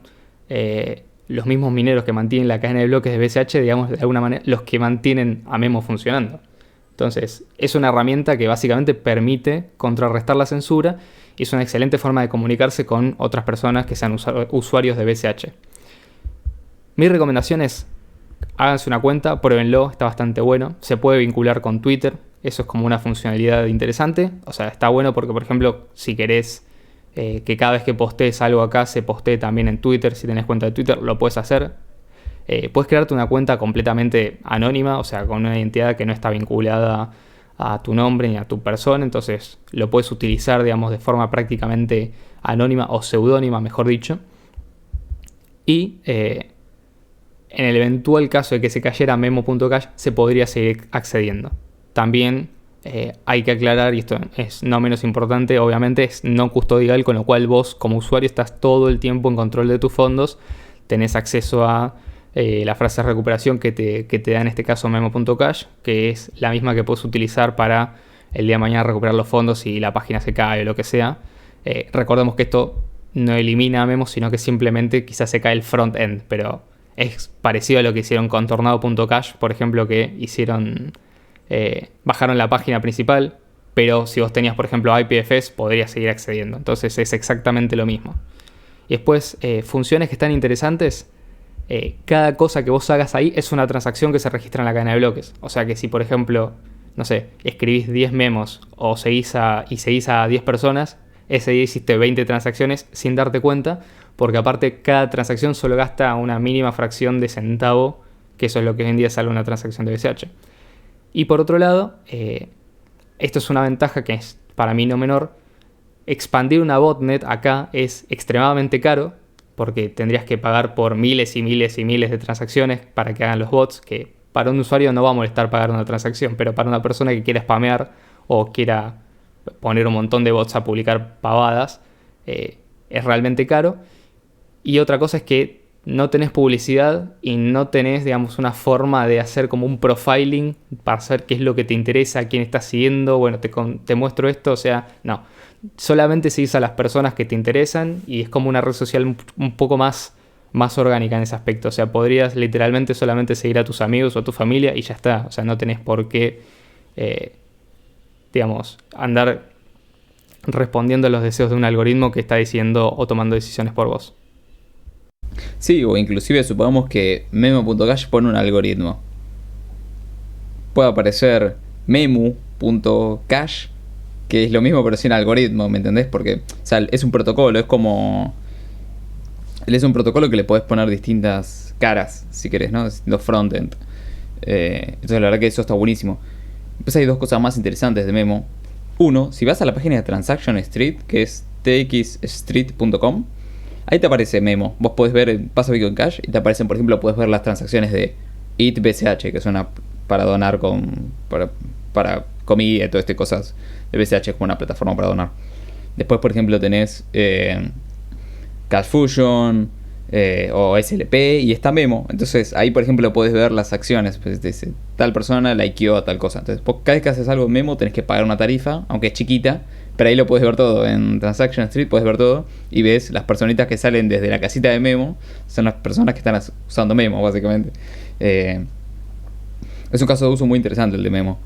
los mismos mineros que mantienen la cadena de bloques de BCH, digamos, de alguna manera, los que mantienen a Memo funcionando. Entonces, es una herramienta que básicamente permite contrarrestar la censura y es una excelente forma de comunicarse con otras personas que sean usuarios de BCH. Mi recomendación es: háganse una cuenta, pruébenlo, está bastante bueno. Se puede vincular con Twitter, eso es como una funcionalidad interesante. O sea, está bueno porque, por ejemplo, si querés que cada vez que postees algo acá se postee también en Twitter, si tenés cuenta de Twitter, lo puedes hacer. Puedes crearte una cuenta completamente anónima, o sea, con una identidad que no está vinculada a tu nombre ni a tu persona. Entonces lo puedes utilizar, digamos, de forma prácticamente anónima o seudónima, mejor dicho. Y en el eventual caso de que se cayera memo.cash, se podría seguir accediendo. También hay que aclarar, y esto es no menos importante, obviamente es no custodial, con lo cual vos como usuario estás todo el tiempo en control de tus fondos, tenés acceso a la frase de recuperación que te da en este caso memo.cash, que es la misma que puedes utilizar para el día de mañana recuperar los fondos si la página se cae o lo que sea. Recordemos que esto no elimina a Memo, sino que simplemente quizás se cae el front-end, pero es parecido a lo que hicieron con Tornado.cash, por ejemplo, que bajaron la página principal, pero si vos tenías, por ejemplo, IPFS, podrías seguir accediendo. Entonces es exactamente lo mismo. Y después, funciones que están interesantes. Cada cosa que vos hagas ahí es una transacción que se registra en la cadena de bloques. O sea que si, por ejemplo, no sé, escribís 10 memos o seguís a 10 personas, ese día hiciste 20 transacciones sin darte cuenta, porque aparte cada transacción solo gasta una mínima fracción de centavo, que eso es lo que hoy en día sale una transacción de BCH. Y por otro lado, esto es una ventaja que es para mí no menor. Expandir una botnet acá es extremadamente caro, porque tendrías que pagar por miles y miles y miles de transacciones para que hagan los bots, que para un usuario no va a molestar pagar una transacción, pero para una persona que quiera spamear o quiera poner un montón de bots a publicar pavadas, es realmente caro. Y otra cosa es que no tenés publicidad y no tenés, digamos, una forma de hacer como un profiling para saber qué es lo que te interesa, quién estás siguiendo. Bueno, te muestro esto, o sea, no. Solamente seguís a las personas que te interesan y es como una red social un poco más orgánica en ese aspecto. O sea, podrías literalmente solamente seguir a tus amigos o a tu familia y ya está. O sea, no tenés por qué, digamos, andar respondiendo a los deseos de un algoritmo que está diciendo o tomando decisiones por vos. Sí, o inclusive supongamos que memo.cash pone un algoritmo. Puede aparecer memu.cash, que es lo mismo pero sin algoritmo, ¿me entendés? Porque, o sea, es un protocolo, es como... Es un protocolo que le podés poner distintas caras, si querés, ¿no? Los frontend. Entonces la verdad que eso está buenísimo. Después hay dos cosas más interesantes de Memo. Uno, si vas a la página de Transaction Street, que es txstreet.com, ahí te aparece Memo. Vos podés ver el paso Bitcoin Cash y te aparecen, por ejemplo, podés ver las transacciones de ItBCH, que es una para donar para comida y todas estas cosas. De BCH es como una plataforma para donar. Después, por ejemplo, tenés CashFusion o SLP y está Memo. Entonces ahí, por ejemplo, podés ver las acciones. Pues, dice, tal persona likeó a tal cosa. Entonces, cada vez que haces algo en Memo tenés que pagar una tarifa, aunque es chiquita. Pero ahí lo puedes ver todo. En Transaction Street puedes ver todo. Y ves las personitas que salen desde la casita de Memo. Son las personas que están usando Memo, básicamente. Es un caso de uso muy interesante el de Memo.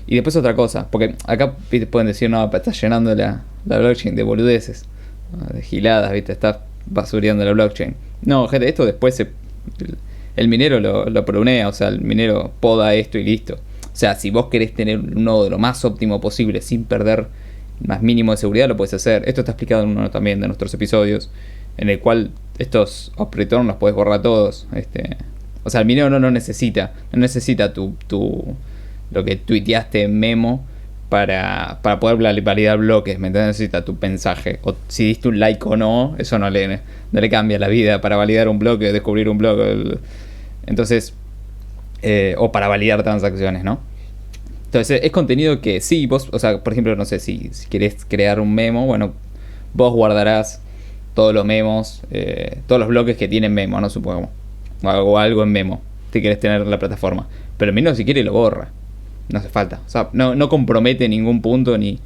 Y después otra cosa. Porque acá pueden decir, no, estás llenando la blockchain de boludeces, de giladas, ¿viste? Estás basureando la blockchain. No, gente, esto después el minero lo prunea. O sea, el minero poda esto y listo. O sea, si vos querés tener un nodo lo más óptimo posible sin perder más mínimo de seguridad, lo puedes hacer. Esto está explicado en uno también de nuestros episodios, en el cual estos op return los puedes borrar todos. O sea, el minero no necesita lo que tuiteaste en Memo para poder validar bloques, ¿me entiendes? Necesita tu mensaje. O si diste un like o no, eso no le cambia la vida para validar un bloque, descubrir un bloque. Entonces, o para validar transacciones, ¿no? Entonces, es contenido que sí, vos, o sea, por ejemplo, no sé, si querés crear un memo, bueno, vos guardarás todos los memos, todos los bloques que tienen memo, ¿no? Supongo. O algo en memo, si querés tener en la plataforma. Pero el menos si quiere lo borra. No hace falta. O sea, no compromete ningún punto ni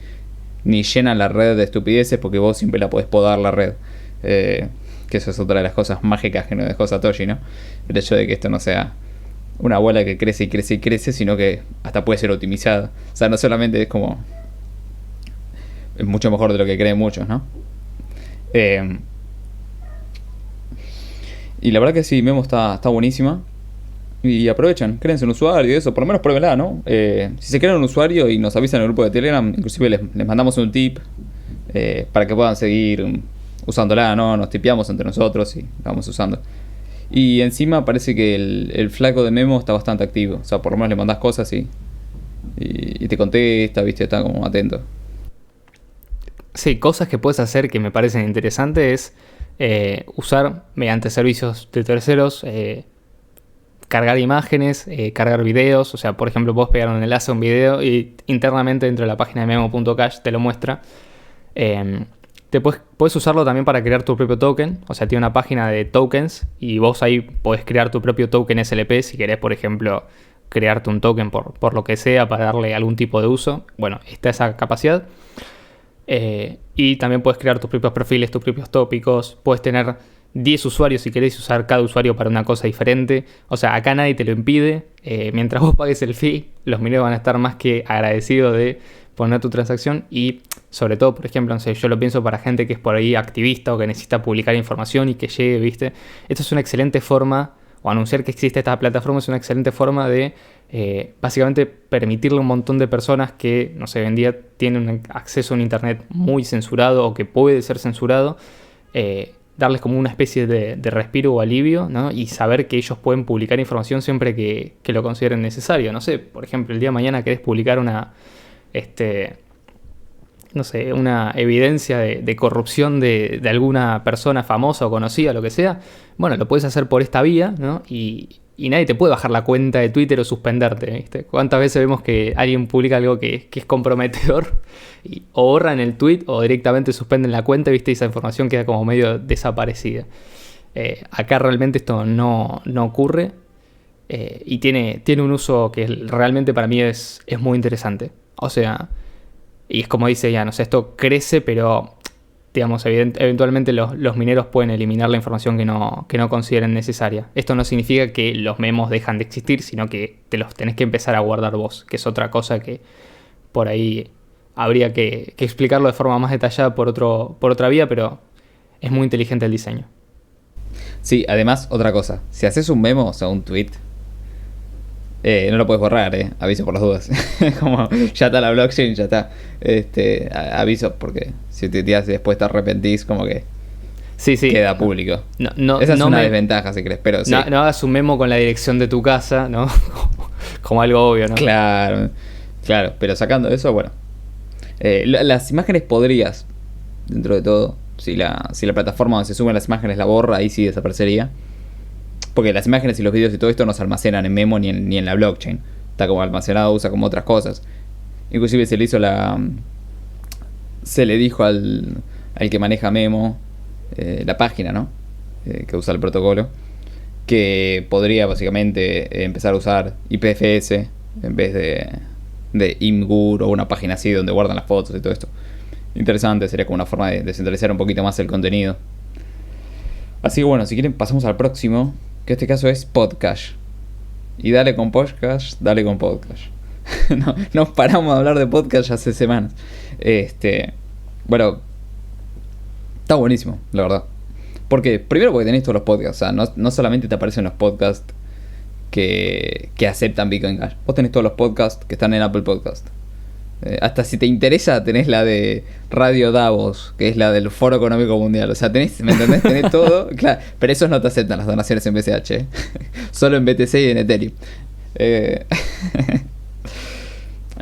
llena la red de estupideces porque vos siempre la podés podar la red. Que eso es otra de las cosas mágicas que nos dejó Satoshi, ¿no? El hecho de que esto no sea una bola que crece y crece y crece, sino que hasta puede ser optimizada. O sea, no solamente es como... Es mucho mejor de lo que creen muchos, ¿no? Y la verdad que sí, Memo está buenísima. Y aprovechan, créense un usuario y eso, por lo menos pruébenla, ¿no? Si se crean un usuario y nos avisan en el grupo de Telegram, inclusive les mandamos un tip para que puedan seguir usándola, ¿no? Nos tipeamos entre nosotros y la vamos usando. Y encima parece que el flaco de Memo está bastante activo. O sea, por lo menos le mandás cosas y te contesta, ¿viste? Está como atento. Sí, cosas que puedes hacer que me parecen interesantes es usar mediante servicios de terceros, cargar imágenes, cargar videos. O sea, por ejemplo, vos pegar un enlace a un video y internamente dentro de la página de memo.cash te lo muestra. Puedes usarlo también para crear tu propio token. O sea, tiene una página de tokens y vos ahí podés crear tu propio token SLP si querés, por ejemplo, crearte un token por lo que sea para darle algún tipo de uso. Bueno, está esa capacidad. Y también puedes crear tus propios perfiles, tus propios tópicos. Puedes tener 10 usuarios si querés usar cada usuario para una cosa diferente. O sea, acá nadie te lo impide. Mientras vos pagues el fee, los mineros van a estar más que agradecidos de poner tu transacción. Y sobre todo, por ejemplo, no sé, yo lo pienso para gente que es por ahí activista o que necesita publicar información y que llegue, ¿viste? Esto es una excelente forma, o anunciar que existe esta plataforma es una excelente forma de básicamente permitirle a un montón de personas que, no sé, hoy en día tienen un acceso a un internet muy censurado o que puede ser censurado, darles como una especie de respiro o alivio, ¿no? Y saber que ellos pueden publicar información siempre que lo consideren necesario. No sé, por ejemplo, el día de mañana querés publicar una evidencia de corrupción de alguna persona famosa o conocida, lo que sea. Bueno, lo puedes hacer por esta vía, ¿no? Y nadie te puede bajar la cuenta de Twitter o suspenderte, ¿viste? ¿Cuántas veces vemos que alguien publica algo que es comprometedor o borran el tweet o directamente suspenden la cuenta, ¿viste? Y esa información queda como medio desaparecida. Acá realmente esto no ocurre y tiene un uso que realmente para mí es muy interesante. O sea, y es como dice ya, no sé, esto crece, pero digamos, eventualmente los mineros pueden eliminar la información que no consideren necesaria. Esto no significa que los memos dejan de existir, sino que te los tenés que empezar a guardar vos, que es otra cosa que por ahí habría que explicarlo de forma más detallada por otra vía, pero es muy inteligente el diseño. Sí, además, otra cosa, si haces un memo, o sea, un tweet, no lo puedes borrar, aviso por las dudas. Como ya está la blockchain, ya está. Aviso, porque si te tiras y después te arrepentís, como que sí. queda público. Esa es una desventaja, si crees, pero sí. No hagas un memo con la dirección de tu casa, ¿no? Como algo obvio, ¿no? Claro, pero sacando eso, bueno. Las imágenes podrías, dentro de todo, si la plataforma donde se suben las imágenes la borra, ahí sí desaparecería. Porque las imágenes y los videos y todo esto no se almacenan en Memo ni en la blockchain. Está como almacenado, usa como otras cosas. Inclusive se le dijo al que maneja Memo, la página, ¿no? Que usa el protocolo, que podría básicamente empezar a usar IPFS en vez de Imgur o una página así donde guardan las fotos y todo esto. Interesante, sería como una forma de descentralizar un poquito más el contenido. Así que bueno, si quieren pasamos al próximo, que en este caso es Podcash. Y dale con Podcash. No paramos de hablar de Podcash hace semanas. Bueno, está buenísimo, la verdad. Porque primero porque tenés todos los podcasts. O sea, no solamente te aparecen los podcasts que aceptan Bitcoin Cash. Vos tenés todos los podcasts que están en Apple Podcast. Hasta si te interesa, tenés la de Radio Davos, que es la del Foro Económico Mundial. O sea, tenés, ¿me entendés? Tenés todo. Claro, pero esos no te aceptan las donaciones en BCH. Solo en BTC y en Ethereum.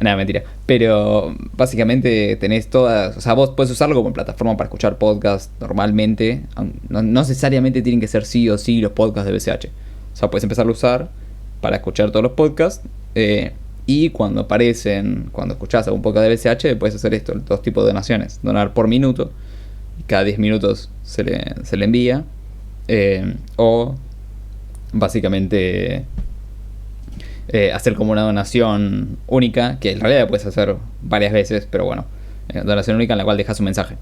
Nada, mentira. Pero básicamente tenés todas. O sea, vos podés usarlo como plataforma para escuchar podcasts normalmente. No necesariamente tienen que ser sí o sí los podcasts de BCH. O sea, puedes empezar a usar para escuchar todos los podcasts. Y cuando aparecen, cuando escuchás algún podcast de BCH, puedes hacer esto: dos tipos de donaciones. Donar por minuto. Y cada 10 minutos se le envía. O básicamente hacer como una donación única, que en realidad puedes hacer varias veces, pero bueno, donación única en la cual dejas un mensaje.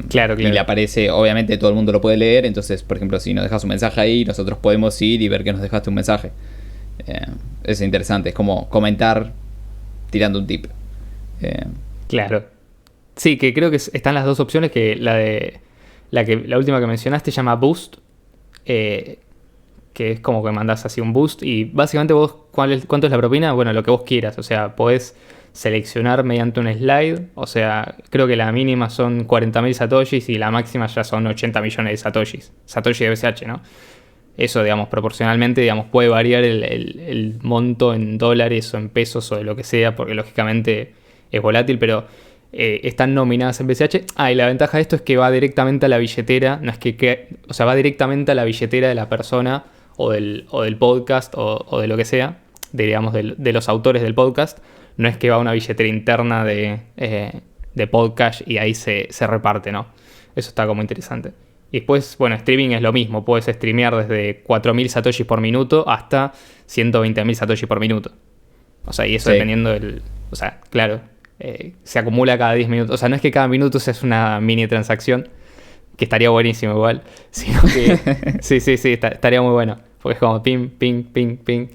Claro. Y le aparece, obviamente todo el mundo lo puede leer, entonces por ejemplo si nos dejas un mensaje ahí, nosotros podemos ir y ver que nos dejaste un mensaje. Es interesante, es como comentar tirando un tip. Claro. Sí, que creo que están las dos opciones, que la última que mencionaste se llama Boost, que es como que mandás así un boost y básicamente vos, ¿cuánto es la propina? Bueno, lo que vos quieras, o sea, podés seleccionar mediante un slide, o sea, creo que la mínima son 40.000 satoshis y la máxima ya son 80 millones de satoshis, satoshi de BCH, ¿no? Eso, digamos, proporcionalmente, digamos, puede variar el monto en dólares o en pesos o de lo que sea, porque lógicamente es volátil, pero están nominadas en BCH. Y la ventaja de esto es que va directamente a la billetera, no es o sea, va directamente a la billetera de la persona o del podcast o de lo que sea, digamos, de los autores del podcast. No es que va a una billetera interna de podcast y ahí se reparte, ¿no? Eso está como interesante. Y después, bueno, streaming es lo mismo. Puedes streamear desde 4.000 satoshis por minuto hasta 120.000 satoshis por minuto. O sea, y eso dependiendo del... O sea, claro, se acumula cada 10 minutos. O sea, no es que cada minuto sea una mini transacción, que estaría buenísimo igual, sino que... sí, estaría muy bueno. Porque es como ping, ping, ping, ping.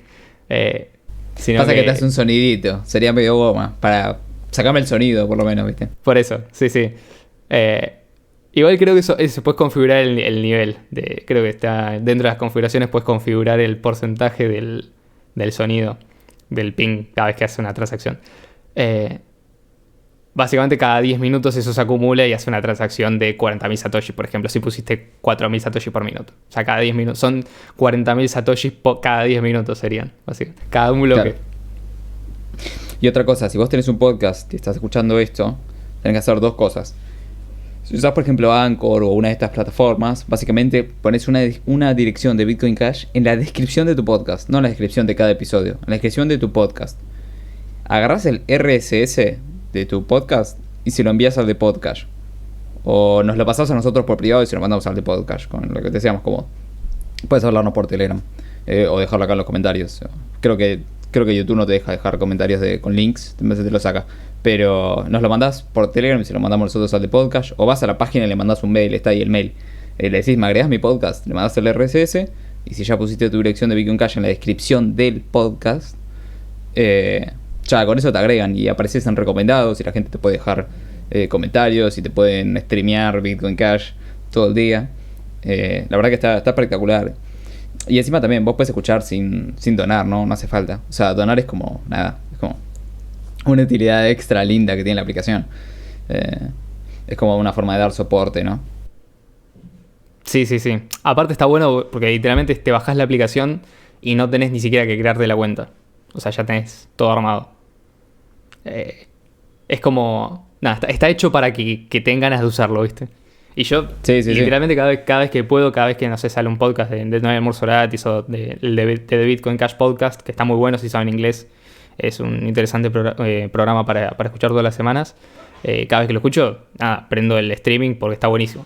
Pasa que te hace un sonidito. Sería medio goma para sacarme el sonido, por lo menos, ¿viste? Por eso, sí. Igual creo que eso puedes configurar el nivel. Creo que está dentro de las configuraciones, puedes configurar el porcentaje del sonido, del ping, cada vez que haces una transacción. Básicamente cada 10 minutos eso se acumula y hace una transacción de 40.000 satoshis, por ejemplo, si pusiste 4.000 satoshis por minuto. O sea, cada 10 minutos son 40.000 satoshis cada 10 minutos serían, básicamente. Cada un bloque. Claro. Y otra cosa, si vos tenés un podcast y estás escuchando esto, tenés que hacer dos cosas. Si usás, por ejemplo, Anchor o una de estas plataformas, básicamente pones una dirección de Bitcoin Cash en la descripción de tu podcast, no en la descripción de cada episodio, en la descripción de tu podcast. Agarrás el RSS de tu podcast y se lo envías al de podcast. O nos lo pasás a nosotros por privado y se lo mandamos al de podcast, con lo que te decíamos, como puedes hablarnos por Telegram o dejarlo acá en los comentarios. Creo que YouTube no te deja dejar comentarios con links, en vez de te lo saca. Pero nos lo mandás por Telegram y se lo mandamos nosotros al de podcast. O vas a la página y le mandás un mail, está ahí el mail. Le decís, me agregás mi podcast, le mandás el RSS. Y si ya pusiste tu dirección de Bitcoin Cash en la descripción del podcast, ya con eso te agregan y apareces en recomendados. Y la gente te puede dejar comentarios y te pueden streamear Bitcoin Cash todo el día. La verdad que está espectacular. Y encima también vos puedes escuchar sin donar, ¿no? No hace falta. O sea, donar es como nada. Es como una utilidad extra linda que tiene la aplicación. Es como una forma de dar soporte, ¿no? Sí. Aparte está bueno porque literalmente te bajás la aplicación y no tenés ni siquiera que crearte la cuenta. O sea, ya tenés todo armado. Es como... Nada, está hecho para que tengan ganas de usarlo, ¿viste? Y yo, literalmente, cada vez que puedo, cada vez que, no sé, sale un podcast de No hay almuerzo gratis o de Bitcoin Cash Podcast, que está muy bueno si saben inglés, es un interesante programa para escuchar todas las semanas. Cada vez que lo escucho, prendo el streaming porque está buenísimo.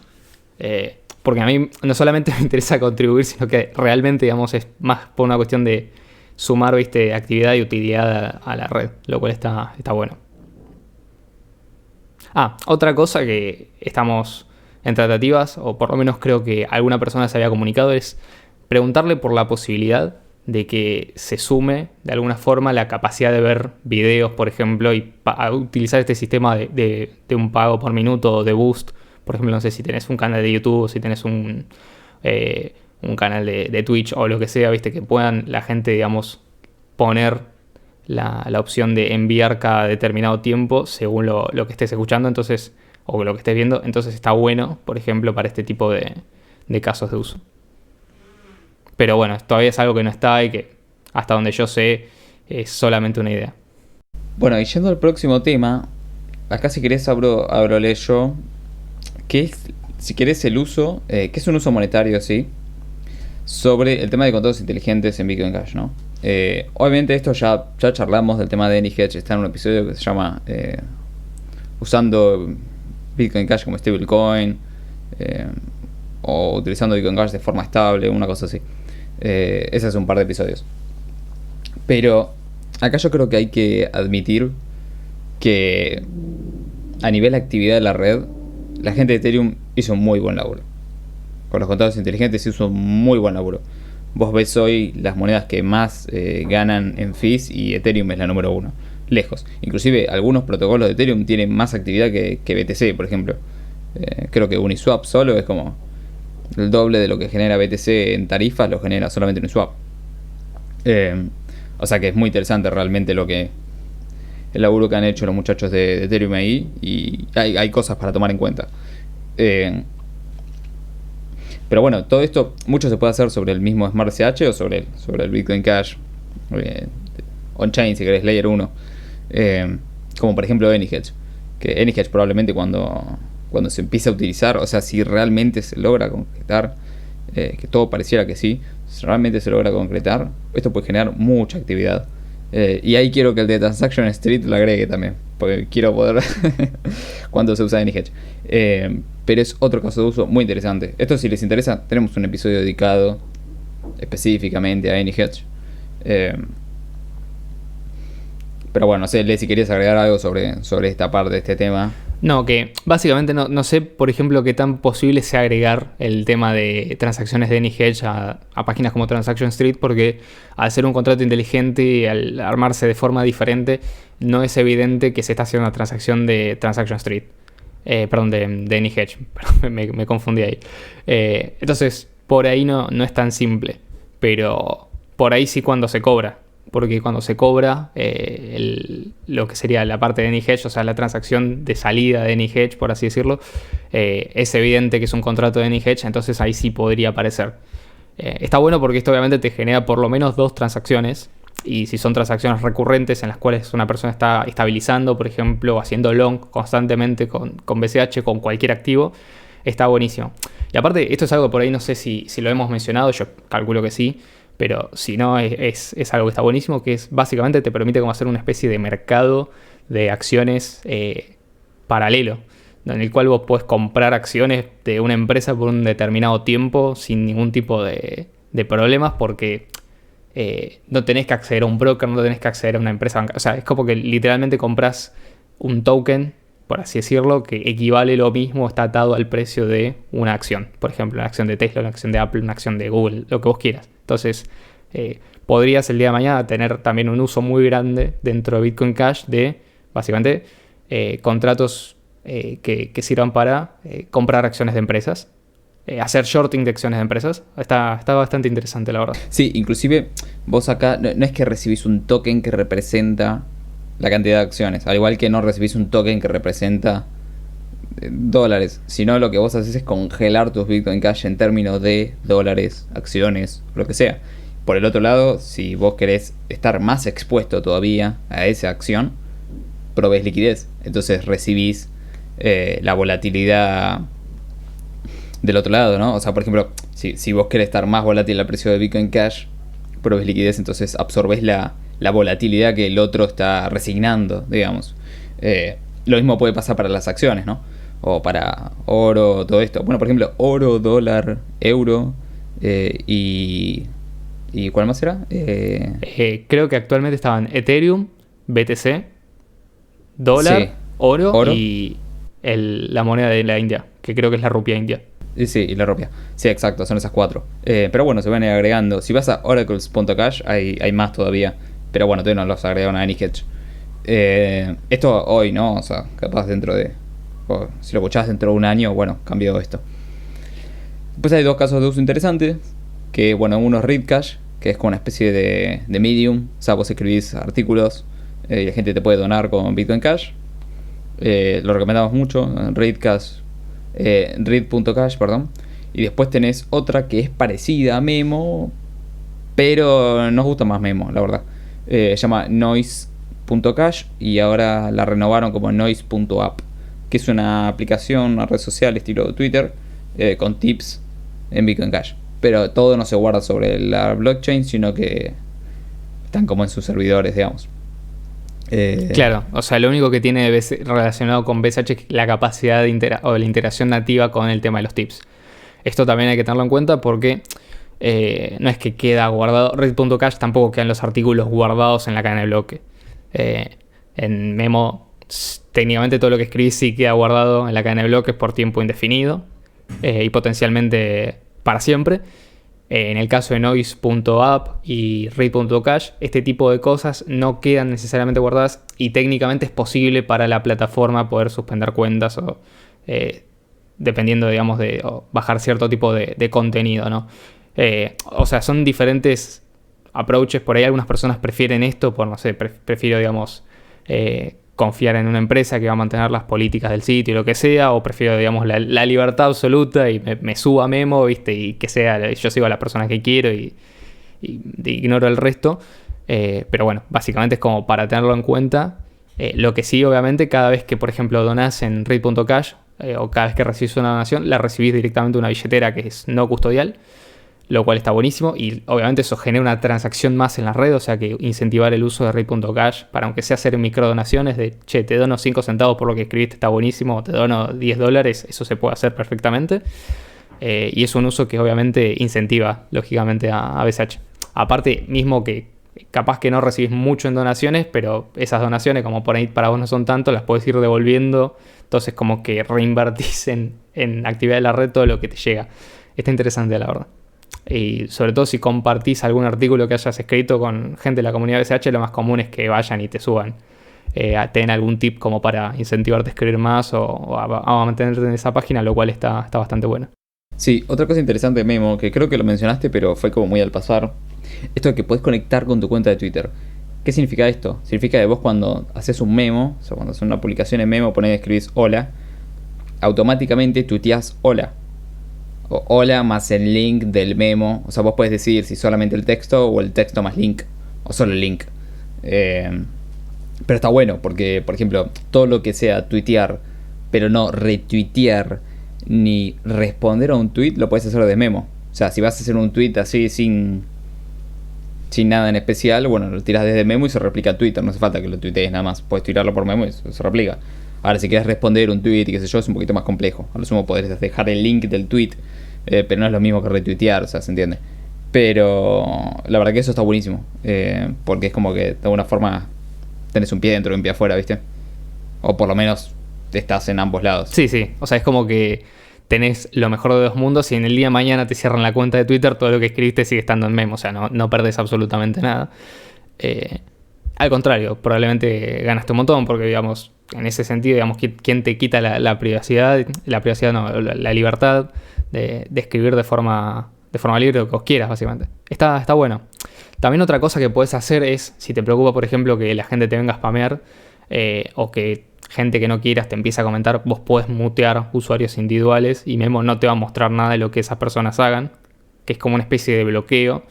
Porque a mí no solamente me interesa contribuir, sino que realmente, digamos, es más por una cuestión de sumar, ¿viste?, actividad y utilidad a la red, lo cual está bueno. Otra cosa que estamos en tratativas, o por lo menos creo que alguna persona se había comunicado, es preguntarle por la posibilidad de que se sume de alguna forma la capacidad de ver videos, por ejemplo, y utilizar este sistema de un pago por minuto o de boost. Por ejemplo, no sé si tenés un canal de YouTube o si tenés un canal de Twitch o lo que sea, viste, que puedan la gente, digamos, poner la opción de enviar cada determinado tiempo según lo que estés escuchando, entonces, o lo que estés viendo. Entonces está bueno, por ejemplo, para este tipo de casos de uso. Pero bueno, todavía es algo que no está y que hasta donde yo sé es solamente una idea. Bueno, y yendo al próximo tema, acá si querés abro yo, que es, si querés, el uso, que es un uso monetario, sí, sobre el tema de contratos inteligentes en Bitcoin Cash, ¿no? Obviamente esto ya charlamos del tema de AnyHedge, está en un episodio que se llama usando Bitcoin Cash como stablecoin, o utilizando Bitcoin Cash de forma estable, una cosa así. Ese es un par de episodios. Pero acá yo creo que hay que admitir que a nivel de actividad de la red, la gente de Ethereum hizo un muy buen laburo. Con los contratos inteligentes hizo un muy buen laburo. Vos ves hoy las monedas que más ganan en fees y Ethereum es la número 1. Lejos. Inclusive algunos protocolos de Ethereum tienen más actividad que BTC, por ejemplo. Creo que Uniswap solo es como el doble de lo que genera BTC en tarifas, lo genera solamente Uniswap. O sea que es muy interesante realmente el laburo que han hecho los muchachos de Ethereum ahí, y hay cosas para tomar en cuenta. Pero bueno, todo esto, mucho se puede hacer sobre el mismo Smart CH o sobre el Bitcoin Cash on-chain, si querés, Layer 1. Como por ejemplo AnyHedge. Que AnyHedge probablemente cuando se empiece a utilizar, o sea, si realmente se logra concretar, que todo pareciera que sí, si realmente se logra concretar, esto puede generar mucha actividad. Y ahí quiero que el de Transaction Street lo agregue también, porque quiero poder cuando se usa AnyHedge. Pero es otro caso de uso muy interesante. Esto, si les interesa, tenemos un episodio dedicado específicamente a AnyHedge. Pero bueno, no sé, Le, si querías agregar algo sobre esta parte de este tema. No, que básicamente no sé, por ejemplo, qué tan posible sea agregar el tema de transacciones de AnyHedge a páginas como Transaction Street, porque al ser un contrato inteligente y al armarse de forma diferente, no es evidente que se está haciendo una transacción de Transaction Street. Perdón, de AnyHedge. me confundí ahí. Entonces, por ahí no es tan simple. Pero por ahí sí cuando se cobra. Porque cuando se cobra lo que sería la parte de AnyHedge, o sea, la transacción de salida de AnyHedge, por así decirlo, es evidente que es un contrato de AnyHedge, entonces ahí sí podría aparecer. Está bueno porque esto obviamente te genera por lo menos 2 transacciones, y si son transacciones recurrentes en las cuales una persona está estabilizando, por ejemplo, haciendo long constantemente con BCH, con cualquier activo, está buenísimo. Y aparte, esto es algo por ahí, no sé si lo hemos mencionado, yo calculo que sí, pero si no, es algo que está buenísimo, que es básicamente te permite como hacer una especie de mercado de acciones paralelo, en el cual vos podés comprar acciones de una empresa por un determinado tiempo sin ningún tipo de problemas, porque no tenés que acceder a un broker, no tenés que acceder a una empresa bancaria. O sea, es como que literalmente compras un token, por así decirlo, que equivale lo mismo, está atado al precio de una acción. Por ejemplo, una acción de Tesla, una acción de Apple, una acción de Google, lo que vos quieras. Entonces, podrías el día de mañana tener también un uso muy grande dentro de Bitcoin Cash de, básicamente, contratos que sirvan para comprar acciones de empresas. Hacer shorting de acciones de empresas. Está bastante interesante, la verdad. Sí, inclusive vos acá no es que recibís un token que representa la cantidad de acciones, al igual que no recibís un token que representa dólares, sino lo que vos haces es congelar tus Bitcoin Cash en términos de dólares, acciones, lo que sea. Por el otro lado, si vos querés estar más expuesto todavía a esa acción, provees liquidez, entonces recibís la volatilidad del otro lado, ¿no? O sea, por ejemplo, si vos querés estar más volátil al precio de Bitcoin Cash, provees liquidez, entonces absorbés la volatilidad que el otro está resignando, digamos. Lo mismo puede pasar para las acciones, ¿no? O para oro, todo esto. Bueno, por ejemplo, oro, dólar, euro ¿y cuál más era? Creo que actualmente estaban Ethereum, BTC, dólar, sí, oro y la moneda de la India, que creo que es la rupia india. Sí, y la rupia. Sí, exacto, son esas 4. Pero bueno, se van a ir agregando. Si vas a oracles.cash, hay más todavía. Pero bueno, todavía no los agregaron a AnyHedge. Esto hoy, ¿no? O sea, capaz dentro de... si lo escuchás dentro de un año, bueno, cambió esto. Después hay 2 casos de uso interesantes. Que, bueno, uno es ReadCash, que es como una especie de Medium. O sea, vos escribís artículos y la gente te puede donar con Bitcoin Cash. Lo recomendamos mucho, ReadCash. Read.cash, perdón. Y después tenés otra que es parecida a Memo, pero nos gusta más Memo, la verdad. Se llama Noise.cash. Noise.cash y ahora la renovaron como Noise.app, que es una aplicación, una red social estilo Twitter, con tips en Bitcoin Cash. Pero todo no se guarda sobre la blockchain, sino que están como en sus servidores, digamos. Claro, o sea, lo único que tiene relacionado con BSH es la capacidad de o la integración nativa con el tema de los tips. Esto también hay que tenerlo en cuenta porque no es que queda guardado. Read.cash tampoco quedan los artículos guardados en la cadena de bloque. En Memo, técnicamente todo lo que escribís sí queda guardado en la cadena de bloques por tiempo indefinido y potencialmente para siempre. En el caso de Noise.app y Read.cash, este tipo de cosas no quedan necesariamente guardadas y técnicamente es posible para la plataforma poder suspender cuentas o dependiendo, digamos, o bajar cierto tipo de contenido, ¿no? O sea, son diferentes approaches. Por ahí algunas personas prefieren esto por, no sé, prefiero, digamos, confiar en una empresa que va a mantener las políticas del sitio y lo que sea, o prefiero, digamos, la libertad absoluta y me subo a Memo, ¿viste? Y que sea, yo sigo a las personas que quiero y ignoro el resto. Pero bueno, básicamente es como para tenerlo en cuenta. Lo que sí, obviamente, cada vez que, por ejemplo, donás en Read.cash o cada vez que recibís una donación, la recibís directamente de una billetera que es no custodial, lo cual está buenísimo y obviamente eso genera una transacción más en la red, o sea que incentivar el uso de Read.cash para, aunque sea hacer microdonaciones de, che, te dono 5 centavos por lo que escribiste, está buenísimo, o te dono $10, eso se puede hacer perfectamente. Y es un uso que obviamente incentiva, lógicamente, a BSH. Aparte, mismo que capaz que no recibís mucho en donaciones, pero esas donaciones, como por ahí para vos no son tanto, las podés ir devolviendo, entonces como que reinvertís en actividad de la red todo lo que te llega. Está interesante, la verdad. Y sobre todo si compartís algún artículo que hayas escrito con gente de la comunidad BSH, lo más común es que vayan y te suban. Te den algún tip como para incentivarte a escribir más o a mantenerte en esa página, lo cual está bastante bueno. Sí, otra cosa interesante de Memo, que creo que lo mencionaste, pero fue como muy al pasar. Esto de que podés conectar con tu cuenta de Twitter. ¿Qué significa esto? Significa que vos cuando haces un memo, o sea, cuando haces una publicación en Memo, escribís hola, automáticamente tuiteás hola. O hola más el link del memo. O sea, vos podés decir si solamente el texto o el texto más link. O solo el link. Pero está bueno porque, por ejemplo, todo lo que sea tuitear, pero no retuitear ni responder a un tweet, lo podés hacer de Memo. O sea, si vas a hacer un tweet así sin nada en especial, bueno, lo tiras desde Memo y se replica a Twitter. No hace falta que lo tuitees nada más. Puedes tirarlo por Memo y se replica. Ahora, si quieres responder un tweet y qué sé yo, es un poquito más complejo. A lo sumo podés dejar el link del tweet, pero no es lo mismo que retuitear, o sea, se entiende. Pero la verdad que eso está buenísimo. Porque es como que de alguna forma tenés un pie dentro y un pie afuera, ¿viste? O por lo menos estás en ambos lados. Sí, sí. O sea, es como que tenés lo mejor de dos mundos y en el día de mañana te cierran la cuenta de Twitter, todo lo que escribiste sigue estando en Memo. O sea, no perdés absolutamente nada. Al contrario, probablemente ganaste un montón porque, digamos, en ese sentido, digamos, ¿quién te quita la privacidad? La privacidad no, la libertad de escribir de forma libre lo que vos quieras, básicamente. Está bueno. También otra cosa que puedes hacer es, si te preocupa, por ejemplo, que la gente te venga a spamear o que gente que no quieras te empieza a comentar, vos podés mutear usuarios individuales y Memo no te va a mostrar nada de lo que esas personas hagan, que es como una especie de bloqueo,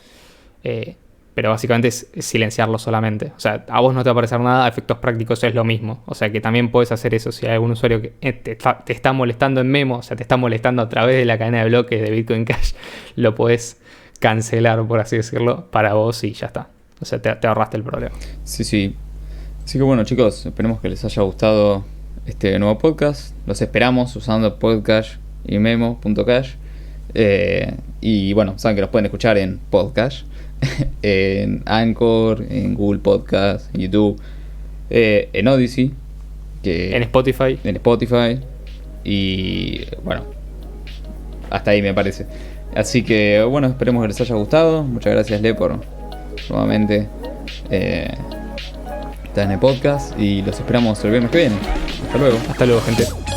pero básicamente es silenciarlo solamente. O sea, a vos no te va a aparecer nada, a efectos prácticos es lo mismo. O sea, que también podés hacer eso si hay algún usuario que te está molestando en Memo, o sea, te está molestando a través de la cadena de bloques de Bitcoin Cash, lo podés cancelar, por así decirlo, para vos y ya está. O sea, te ahorraste el problema. Sí. Así que bueno, chicos, esperemos que les haya gustado este nuevo podcast. Los esperamos usando Podcash y Memo.cash. Y bueno, saben que los pueden escuchar en Podcash, en Anchor, en Google Podcast, en YouTube, en Odyssey, en Spotify. Y bueno, hasta ahí me parece. Así que bueno, esperemos que les haya gustado. Muchas gracias, Le, por nuevamente estar en el podcast. Y los esperamos el viernes que viene. Hasta luego. Hasta luego, gente.